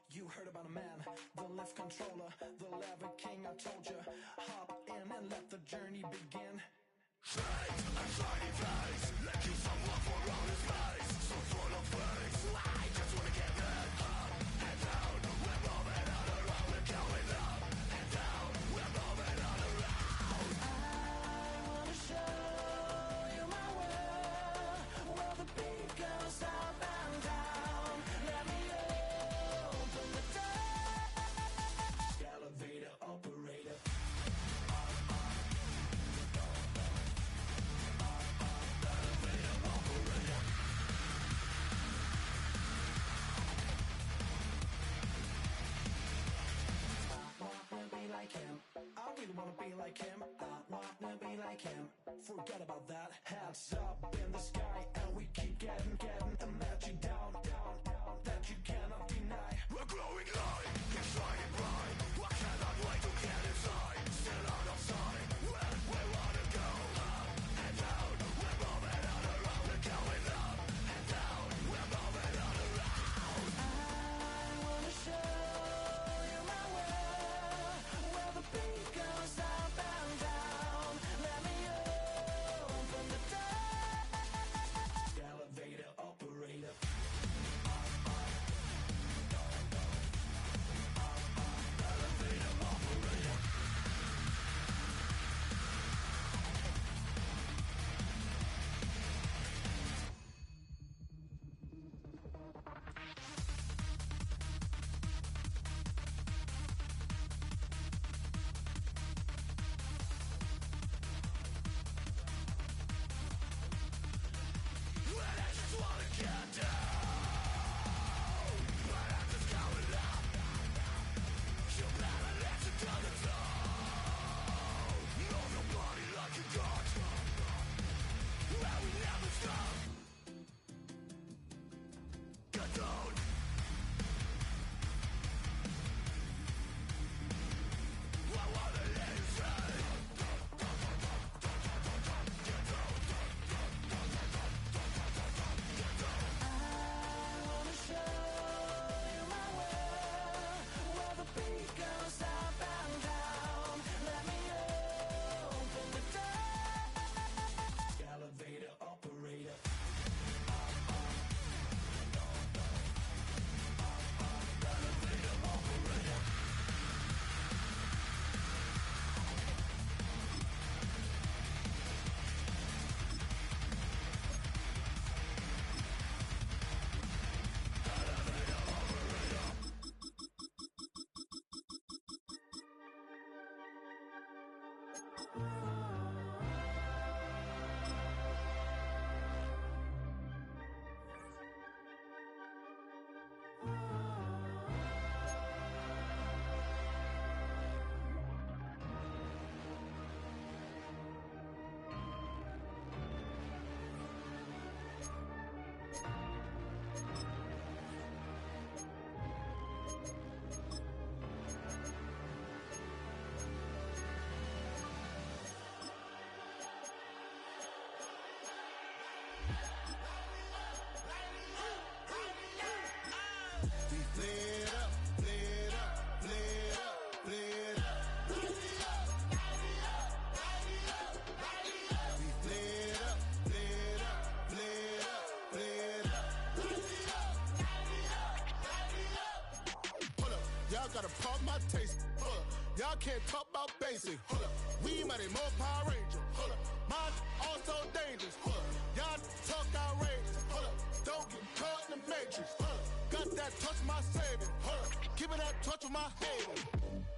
You heard about a man, the lift controller, the lever king. I told you, hop in and let the journey begin. Straight and shiny face, let you someone for all his face. So full of face, I just wanna get that up and down. We're moving on around, we're going up and down. We're moving on around. I wanna show you my world, where the beat goes up and down. Let me open the door. Elevator operator. Like him. I really wanna be like him. I wanna be like him. Forget about that. Hats up in the sky, and we keep getting, imagine down, that you cannot deny. We're glowing light, keep shining bright. I cannot wait to get inside. Still out of sight, where we wanna go. Up and down, we're moving on around. We're going up and down, we're moving on around. I wanna show you my world, where the beat goes up and down. Let me open the door. Elevator operator. Gotta pump my taste. Y'all can't talk about basic. We mighty more Power Ranger. Mine also dangerous. Y'all talk outrageous. Don't get caught in the matrix. Got that touch of my savior. Give me that touch of my haters.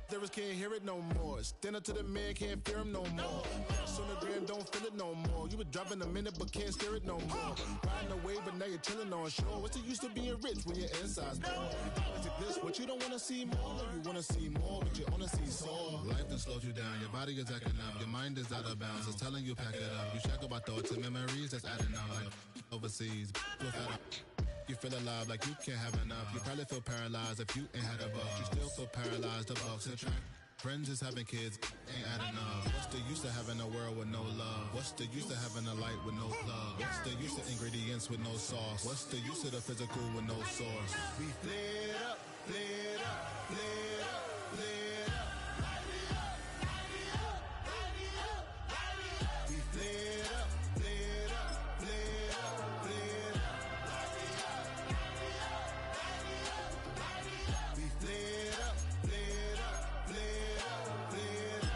There can't hear it no more. Stand up to the man, can't fear him no more. Sonogram don't feel it no more. You were dropping a minute, but can't steer it no more. Riding away, but now you're chilling on shore. What's the use of being rich when your inside's poor? This, what you don't wanna see more. You wanna see more, but you wanna see sore. Life done slowed you down. Your body is acting up. Your mind is out of bounds. It's telling you pack it up. You shackle by thoughts and memories that's adding up. Like overseas, you feel alive like you can't have enough. You probably feel paralyzed if you ain't had a buck. You still feel paralyzed. The bucks attract. Friends is having kids, ain't adding up. What's the use of having a world with no love? What's the use of having a light with no plug? What's the use of ingredients with no sauce? What's the use of the physical with no source? We flared up, flared up, flared up, flared up. We flared up, flared up, flared up, flared up. We flared up, flared up, flared up, flared up.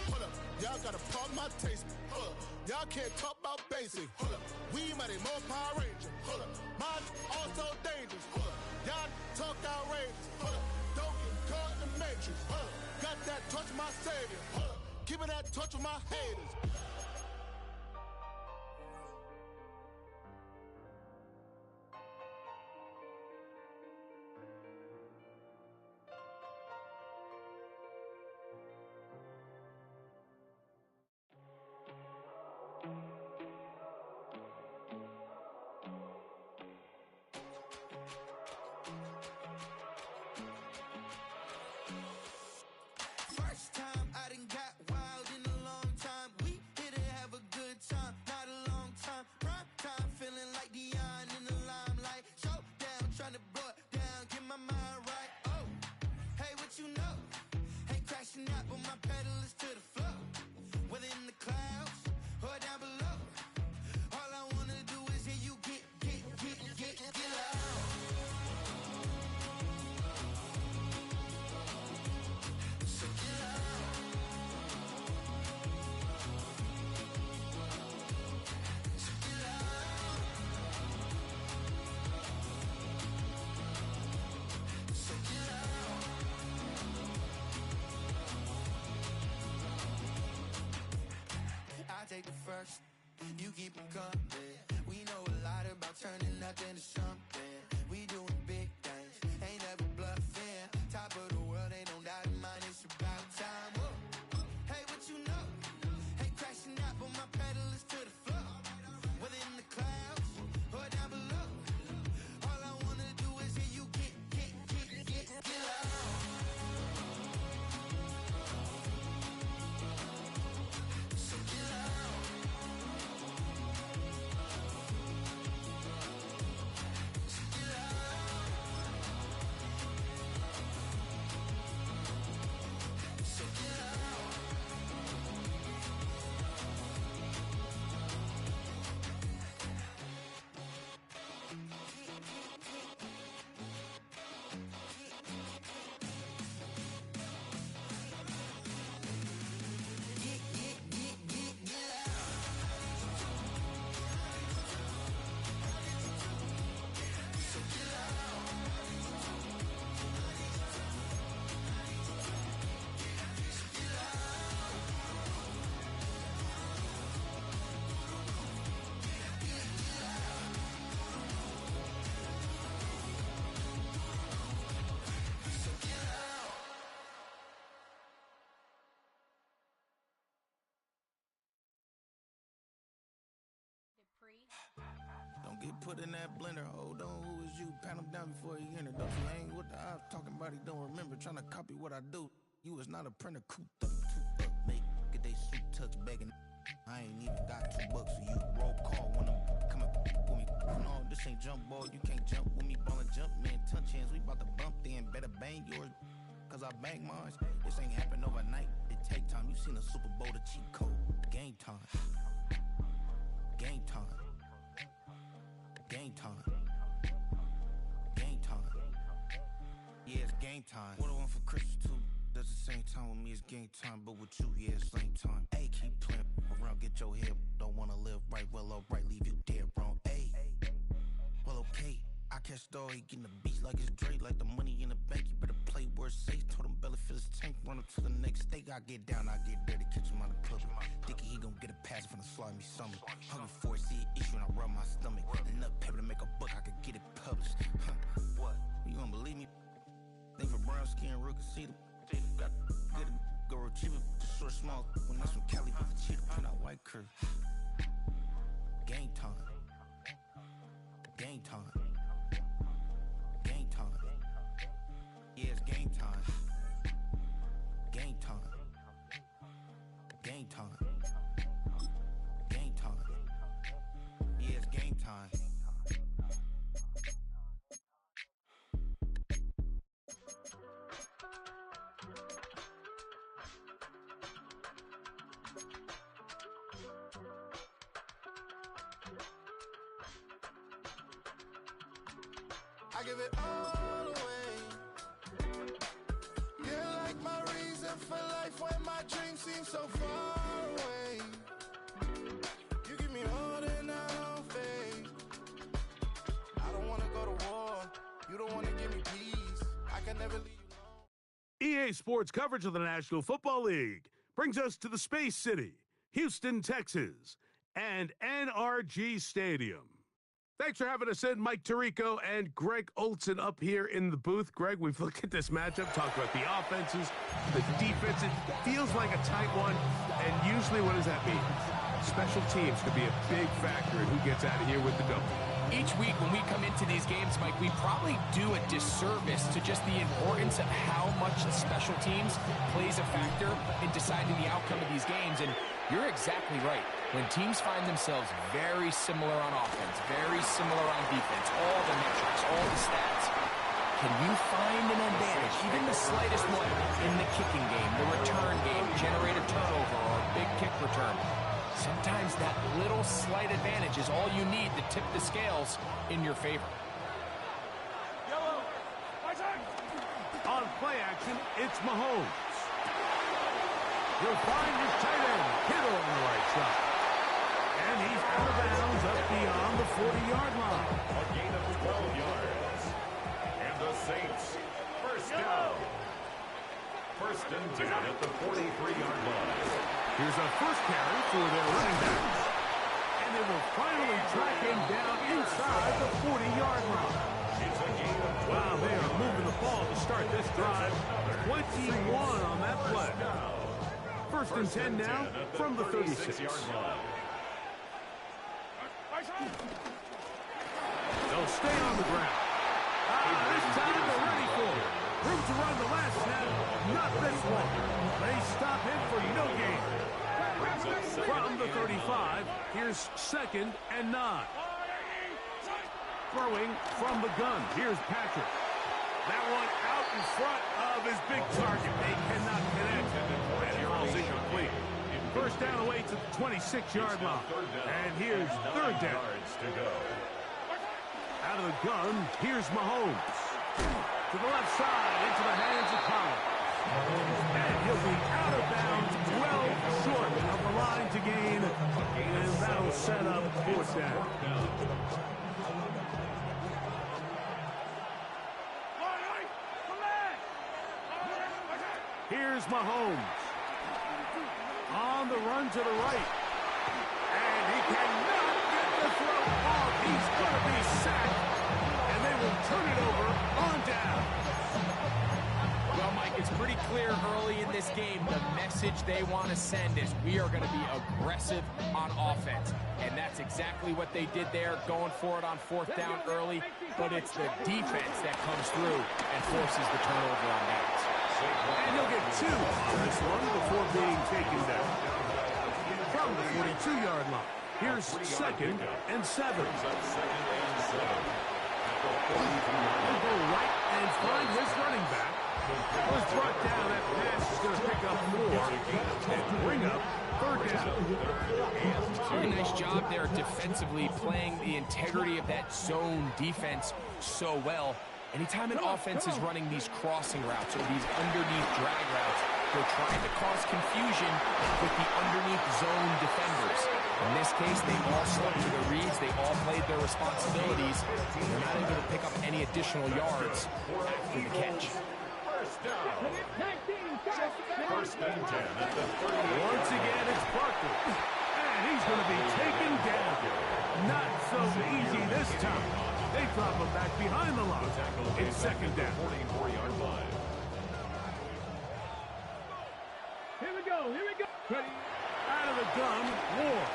Hold up, y'all gotta pump my taste. Hold up, y'all can't talk about basic. Hold up, we mighty more Power Ranger. Hold up, mine also dangerous. Hold up, y'all talk outrageous. Hold up, don't get caught in the matrix. Hold up, got that touch of my savior. Hold up, give me that touch of my haters. First time I done got wild in a long time. We didn't have a good time, not a long time. Prime time, feeling like Dion in the limelight. Showdown, trying to blow it down, get my mind right. Oh, hey, what you know? Ain't crashing out, but my pedal is to the floor. Whether in the clouds or down below, all I wanna do is hear you get loud. So get loud. So get loud. So get loud. I take the first, you keep them coming. We know a lot about turning nothing to something. We doing big things, ain't never bluffing. Top of the world, ain't no doubt in mine, it's about time. Whoa. Hey, what you know? Ain't crashing out, but my pedal is to the floor. Whether in the clouds or down below, all I wanna do is hear you get loud. So get loud. So put in that blender. Hold on, who is you? Pat him down before he enter. Don't you hang with the ops talking about he don't remember. Trying to copy what I do. You was not a printer, cooped up, make get they suit tucks begging. I ain't even got $2 for you. Roll call when I'm coming with me. No, this ain't jump ball. You can't jump with me. Ballin' jump, man. Touch hands. We bout to bump then. Better bang yours, cause I bang mine. This ain't happen overnight. It take time. You seen a Super Bowl, the cheat code. Game time. Game time. Game time. Game time. Yeah, it's game time. What I want for Christmas too. Does the same time with me, it's game time, but with you, yeah, it's lame time. Hey, keep playing around, get your head. Don't wanna live right, well, alright, leave you dead wrong. Hey, well, okay. I catch the dog, he getting the beats like it's Dre, like the money in the bank. You better play where it's safe. Told him belly fill his tank, run up to the next steak. I get down, I get dirty, catch him on the club. Dickie, he gon' get a pass from the slimy stomach. Hungry for it, see an issue, and I rub my stomach. Enough paper to make a book, I could get it published. What? You don't believe me? Think for brown skin, real can see them. Got good go retrieve it, short small. When that's from Cali, but the cheetah print out white curve. Game time. Game time. Game time. Yeah, it's game time. Game time. Game time. Game time. Yeah, it's game time. I give it all away. You're like my reason for life when my dreams seem so far away. You give me all that I don't fade. I don't wanna go to war. You don't wanna give me peace. I can never leave you alone. EA Sports coverage of the National Football League brings us to the Space City, Houston, Texas, and NRG Stadium. Thanks for having us in, Mike Tirico and Greg Olson up here in the booth. Greg, we've looked at this matchup, talked about the offenses, the defense. It feels like a tight one, and usually what does that mean? Special teams could be a big factor in who gets out of here with the double. Each week when we come into these games, Mike, we probably do a disservice to just the importance of how much special teams plays a factor in deciding the outcome of these games. And you're exactly right. When teams find themselves very similar on offense, very similar on defense, all the metrics, all the stats, can you find an advantage, even the slightest one, in the kicking game, the return game, generate a turnover or a big kick return? Sometimes that little slight advantage is all you need to tip the scales in your favor. On play action, it's Mahomes. He'll find his tight end, Kittle on the right side. And he's out of bounds up beyond the 40-yard line. A gain of 12 yards. And the Saints, first down. First and 10 at the 43-yard line. Here's a first carry for their running backs. And they will finally track him down inside the 40-yard line. Wow, they are moving the ball to start this drive. 21 on that play. First and 10 now from the 36-yard line. They'll stay on the ground. This time they're ready for it. Room to run the last snap, not this one. They stop him for no gain. From the 35, here's 2nd and 9. Throwing from the gun, here's Patrick. That one out in front of his big target. They cannot connect, and it falls incomplete. First down away to the 26-yard line. And here's 3rd down. Out of the gun, here's Mahomes. To the left side, into the hands of Collins. And he'll be out of bounds, well short of the line to gain. And that'll set up 4th down. Here's Mahomes. On the run to the right. And he cannot get the throw off. He's going to be sacked. And they will turn it over on down. Well, Mike, it's pretty clear early in this game. The message they want to send is we are going to be aggressive on offense. And that's exactly what they did there, going for it on fourth down early. But it's the defense that comes through and forces the turnover on downs. And he'll get 2 on this one before being taken down. From the 42-yard line, here's 2nd and 7. He'll go right and find his running back. Was brought down. That pass is going to pick up 4 and bring up 3rd down. Really nice job there defensively, playing the integrity of that zone defense so well. Anytime an offense is running these crossing routes or these underneath drag routes, they're trying to cause confusion with the underneath zone defenders. In this case, they all stuck to the reads. They all played their responsibilities. They're not able to pick up any additional yards after the catch. First and 10 at the 30. Once again, it's Barkley. And he's going to be taken down. Not so easy this time. They drop him back behind the line. It's 2nd down. 44-yard line. Here we go. Out of the gun, Ward.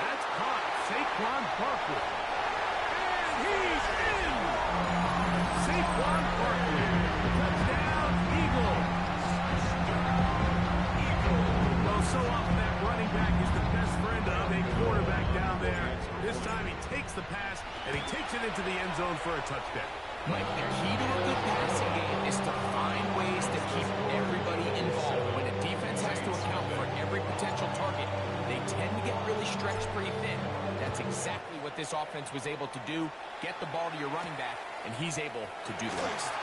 That's caught. Saquon Barkley. And he's in. Saquon Barkley. Touchdown, Eagles. Well, so often that running back is the best friend of a quarterback down there. This time he takes the pass, and he takes it into the end zone for a touchdown. Mike, the key to a good passing game is to find ways to keep everybody involved. When a defense has to account for every potential target, they tend to get really stretched pretty thin. That's exactly what this offense was able to do. Get the ball to your running back, and he's able to do the rest.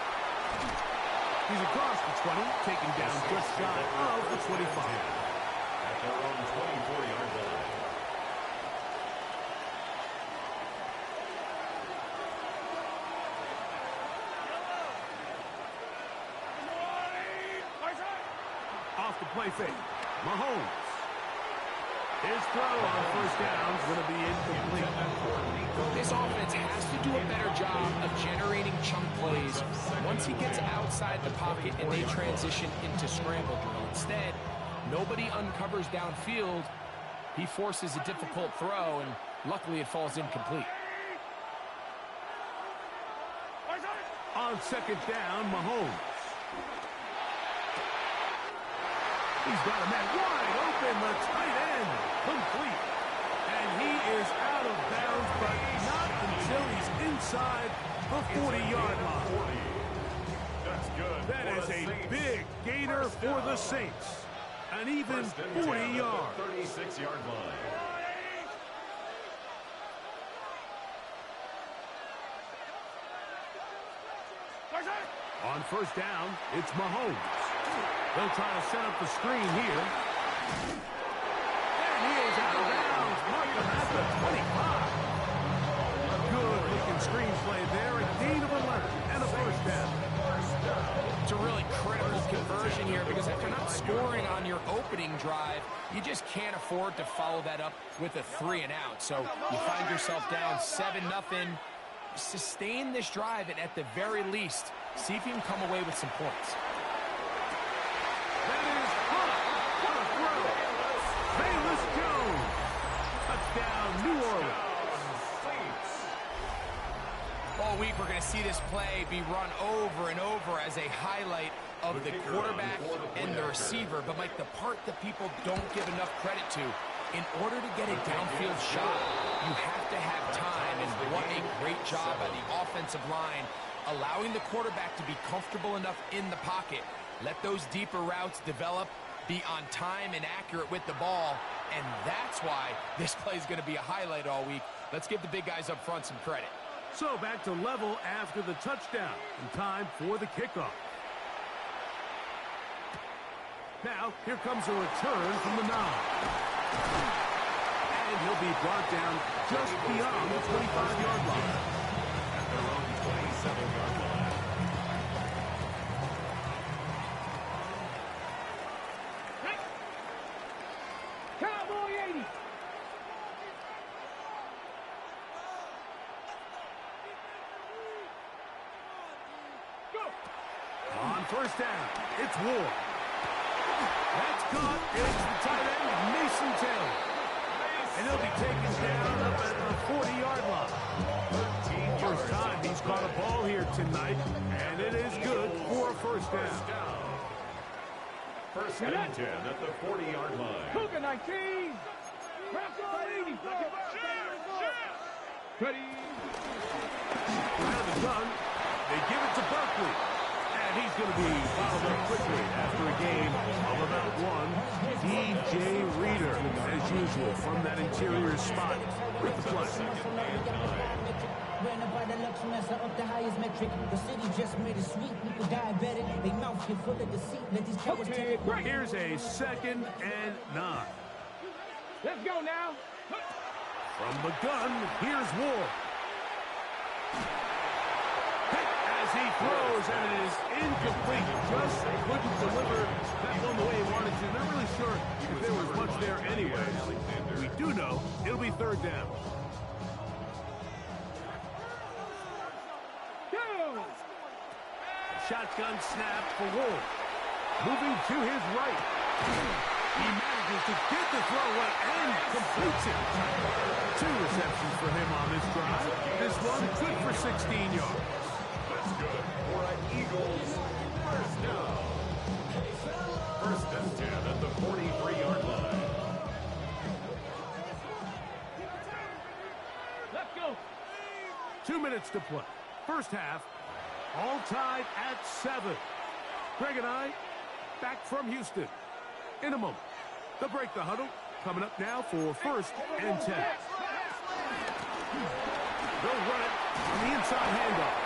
He's across the 20, taken down just shy of the 25. At their own 24-yard line. Off the play fake. Mahomes. His throw on first down is going to be incomplete. This offense has to do a better job of generating chunk plays once he gets outside the pocket and they transition into scramble drill. Instead, nobody uncovers downfield. He forces a difficult throw, and luckily it falls incomplete. On 2nd down, Mahomes. He's got a man wide open, the tight end, complete. And he is out of bounds, but not until he's inside the 40-yard line. That's good. That is a big gainer for the Saints. An even 40 yards. 36-yard line. On first down, it's Mahomes. They'll try to set up the screen here. And he is out of bounds. Markham at the 25. A good-looking screen play there. A gain of 11 and a first down. It's a really critical conversion here because if you're not scoring on your opening drive, you just can't afford to follow that up with a 3-and-out. So you find yourself down 7-0. Sustain this drive, and at the very least, see if you can come away with some points. That is hot. What a throw. Bayless Jones. Touchdown, New Orleans. All week, we're going to see this play be run over and over as a highlight of the quarterback and the receiver. But, Mike, the part that people don't give enough credit to, in order to get a downfield shot, you have to have time. And what a great job by the offensive line, allowing the quarterback to be comfortable enough in the pocket. Let those deeper routes develop, be on time and accurate with the ball. And that's why this play is going to be a highlight all week. Let's give the big guys up front some credit. So back to level after the touchdown. And time for the kickoff. Now, here comes a return from the 9. And he'll be brought down just beyond the 25-yard line. At their own 27-yard line. Cowboy 80. Go! On first down, it's Ward. That's caught. It's the tight end, Mason Taylor. And he'll be taken down up at the 40-yard line. First time he's caught a ball here tonight, and it is good for a first down. First and 10 at the 40-yard line. Cougar 19. Ready. Out of the gun, they give it to Berkeley. And he's going to be fouled up quickly after a game of about one. DJ Reader, as usual, from that interior spot with the play. Here's a 2nd and 9. Let's go now. From the gun, here's Ward. As he throws, and it is incomplete. Just couldn't deliver that one the way he wanted to. Not really sure if there was much there anyway. We do know it'll be 3rd down. Shotgun snap for Ward. Moving to his right. He manages to get the throw away and completes it. 2 receptions for him on this drive. This one good for 16 yards. That's good for an Eagles first down. First and 10 at the 43-yard line. Let's go. 2 minutes to play. First half, all tied at 7. Greg and I back from Houston. In a moment, they'll break the huddle. Coming up now for first and 10. They'll run it on the inside handoff.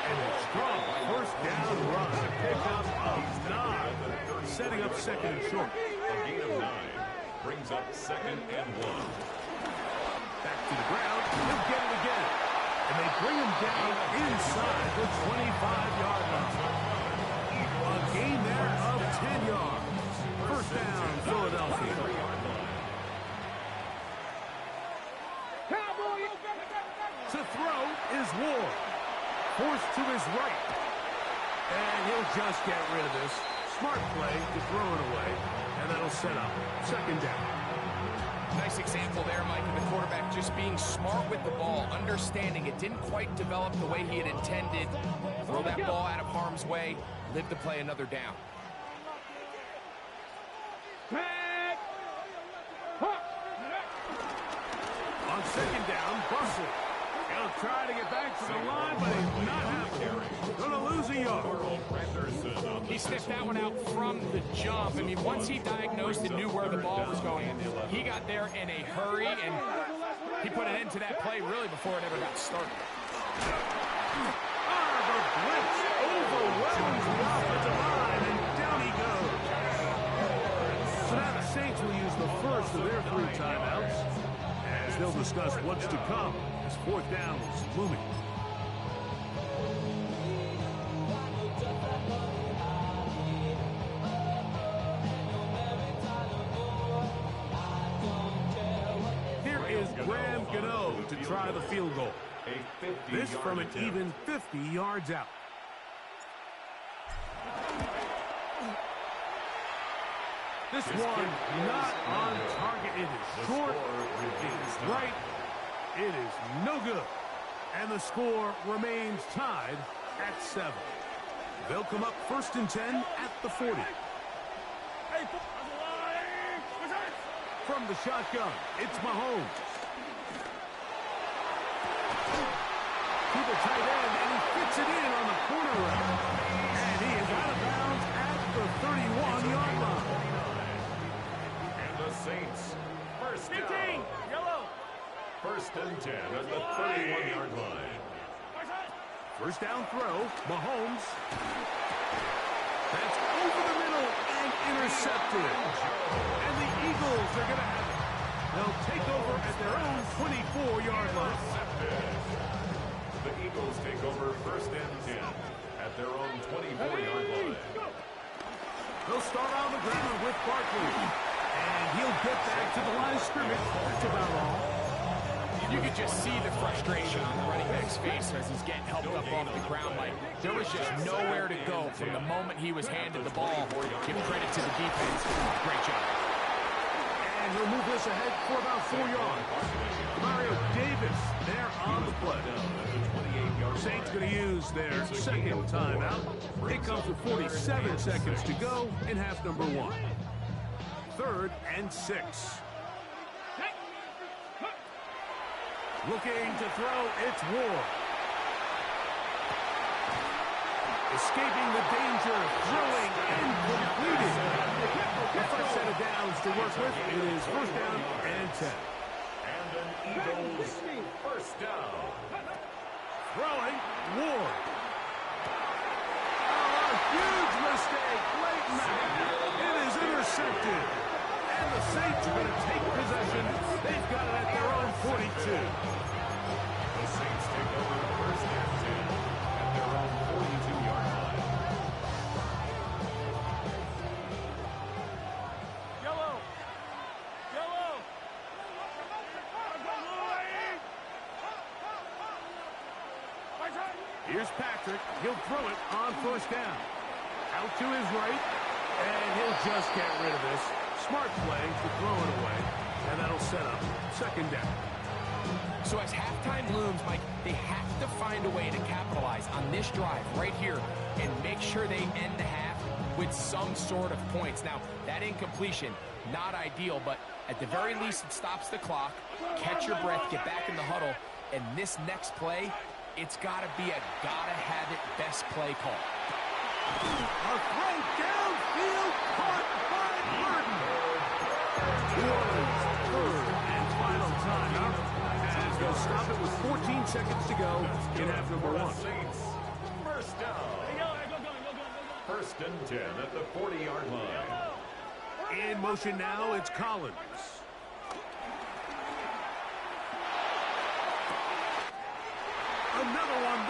And a strong first down run. Pick up of 9. Setting up 2nd and short. A gain of 9 brings up 2nd and 1. Back to the ground. He'll get it again. And they bring him down inside the 25-yard line. A gain there of 10 yards. First down, Philadelphia. To throw is Ward. Forced to his right. And he'll just get rid of this. Smart play to throw it away. And that'll set up 2nd down. Nice example there, Mike, of the quarterback just being smart with the ball, understanding it didn't quite develop the way he had intended. Throw that ball out of harm's way, live to play another down. On 2nd down, Bussell. He'll try to get back to the line, but he's not happening. Gonna lose a yard. He sniffed that one out from the jump. I mean, once he diagnosed and knew where the ball was going, he got there in a hurry, and he put an end to that play really before it ever got started. The blitz overwhelms the offensive line, and down he goes. So now the Saints will use the first of their 3 timeouts as they'll discuss what's to come as 4th down is looming. Here is Graham Gano to try the field goal. This from an even 50 yards out. This one not on target. It is short. It is right. It is no good. And the score remains tied at 7. They'll come up 1st and 10 at the 40. From the shotgun, it's Mahomes. To the tight end, and he fits it in on the corner route. And he is out of bounds at the 31-yard line. And the Saints, first down. Yellow. 1st and 10 at the 31-yard line. First down throw, Mahomes. That's over the middle and intercepted. And the Eagles are going to have it. They'll take over at their own 24-yard line. The Eagles take over 1st and 10 at their own 24-yard line. They'll start on the ground with Barkley. And he'll get back to the line of scrimmage. That's about all. You could just see the frustration on the running back's face as he's getting helped up off the ground. Like, there was just nowhere to go from the moment he was handed the ball. Give credit to the defense. Great job. And he'll move this ahead for about 4 yards. Mario Davis there on the play. Saints going to use their second timeout. It comes with 47 seconds to go in half number 1. 3rd and 6. Looking to throw, it's Ward. Escaping the danger, throwing, and completing. The first set of downs to work with. It is 1st down and 10. And an Eagles 1st down. Throwing, Ward. Oh, a huge mistake late in the half. It is intercepted. And the Saints are going to take possession. They've got it at their own 42. The Saints take over the 1st and 10 at their own 42-yard line. Yellow. Yellow. Here's Patrick. He'll throw it on 1st down. Out to his right. And he'll just get rid of this. Smart play to throw it away. And that'll set up 2nd down. So as halftime looms, Mike, they have to find a way to capitalize on this drive right here and make sure they end the half with some sort of points. Now, that incompletion, not ideal, but at the very least, it stops the clock. Catch your breath, get back in the huddle, and this next play, it's got to be a gotta-have-it best play call. A throw downfield caught by Burton. New Orleans, 3rd and final timeout. As they'll stop it with 14 seconds to go in half number 1. Saints 1st down. 1st and 10 at the 40-yard line. In motion now, it's Collins. Another one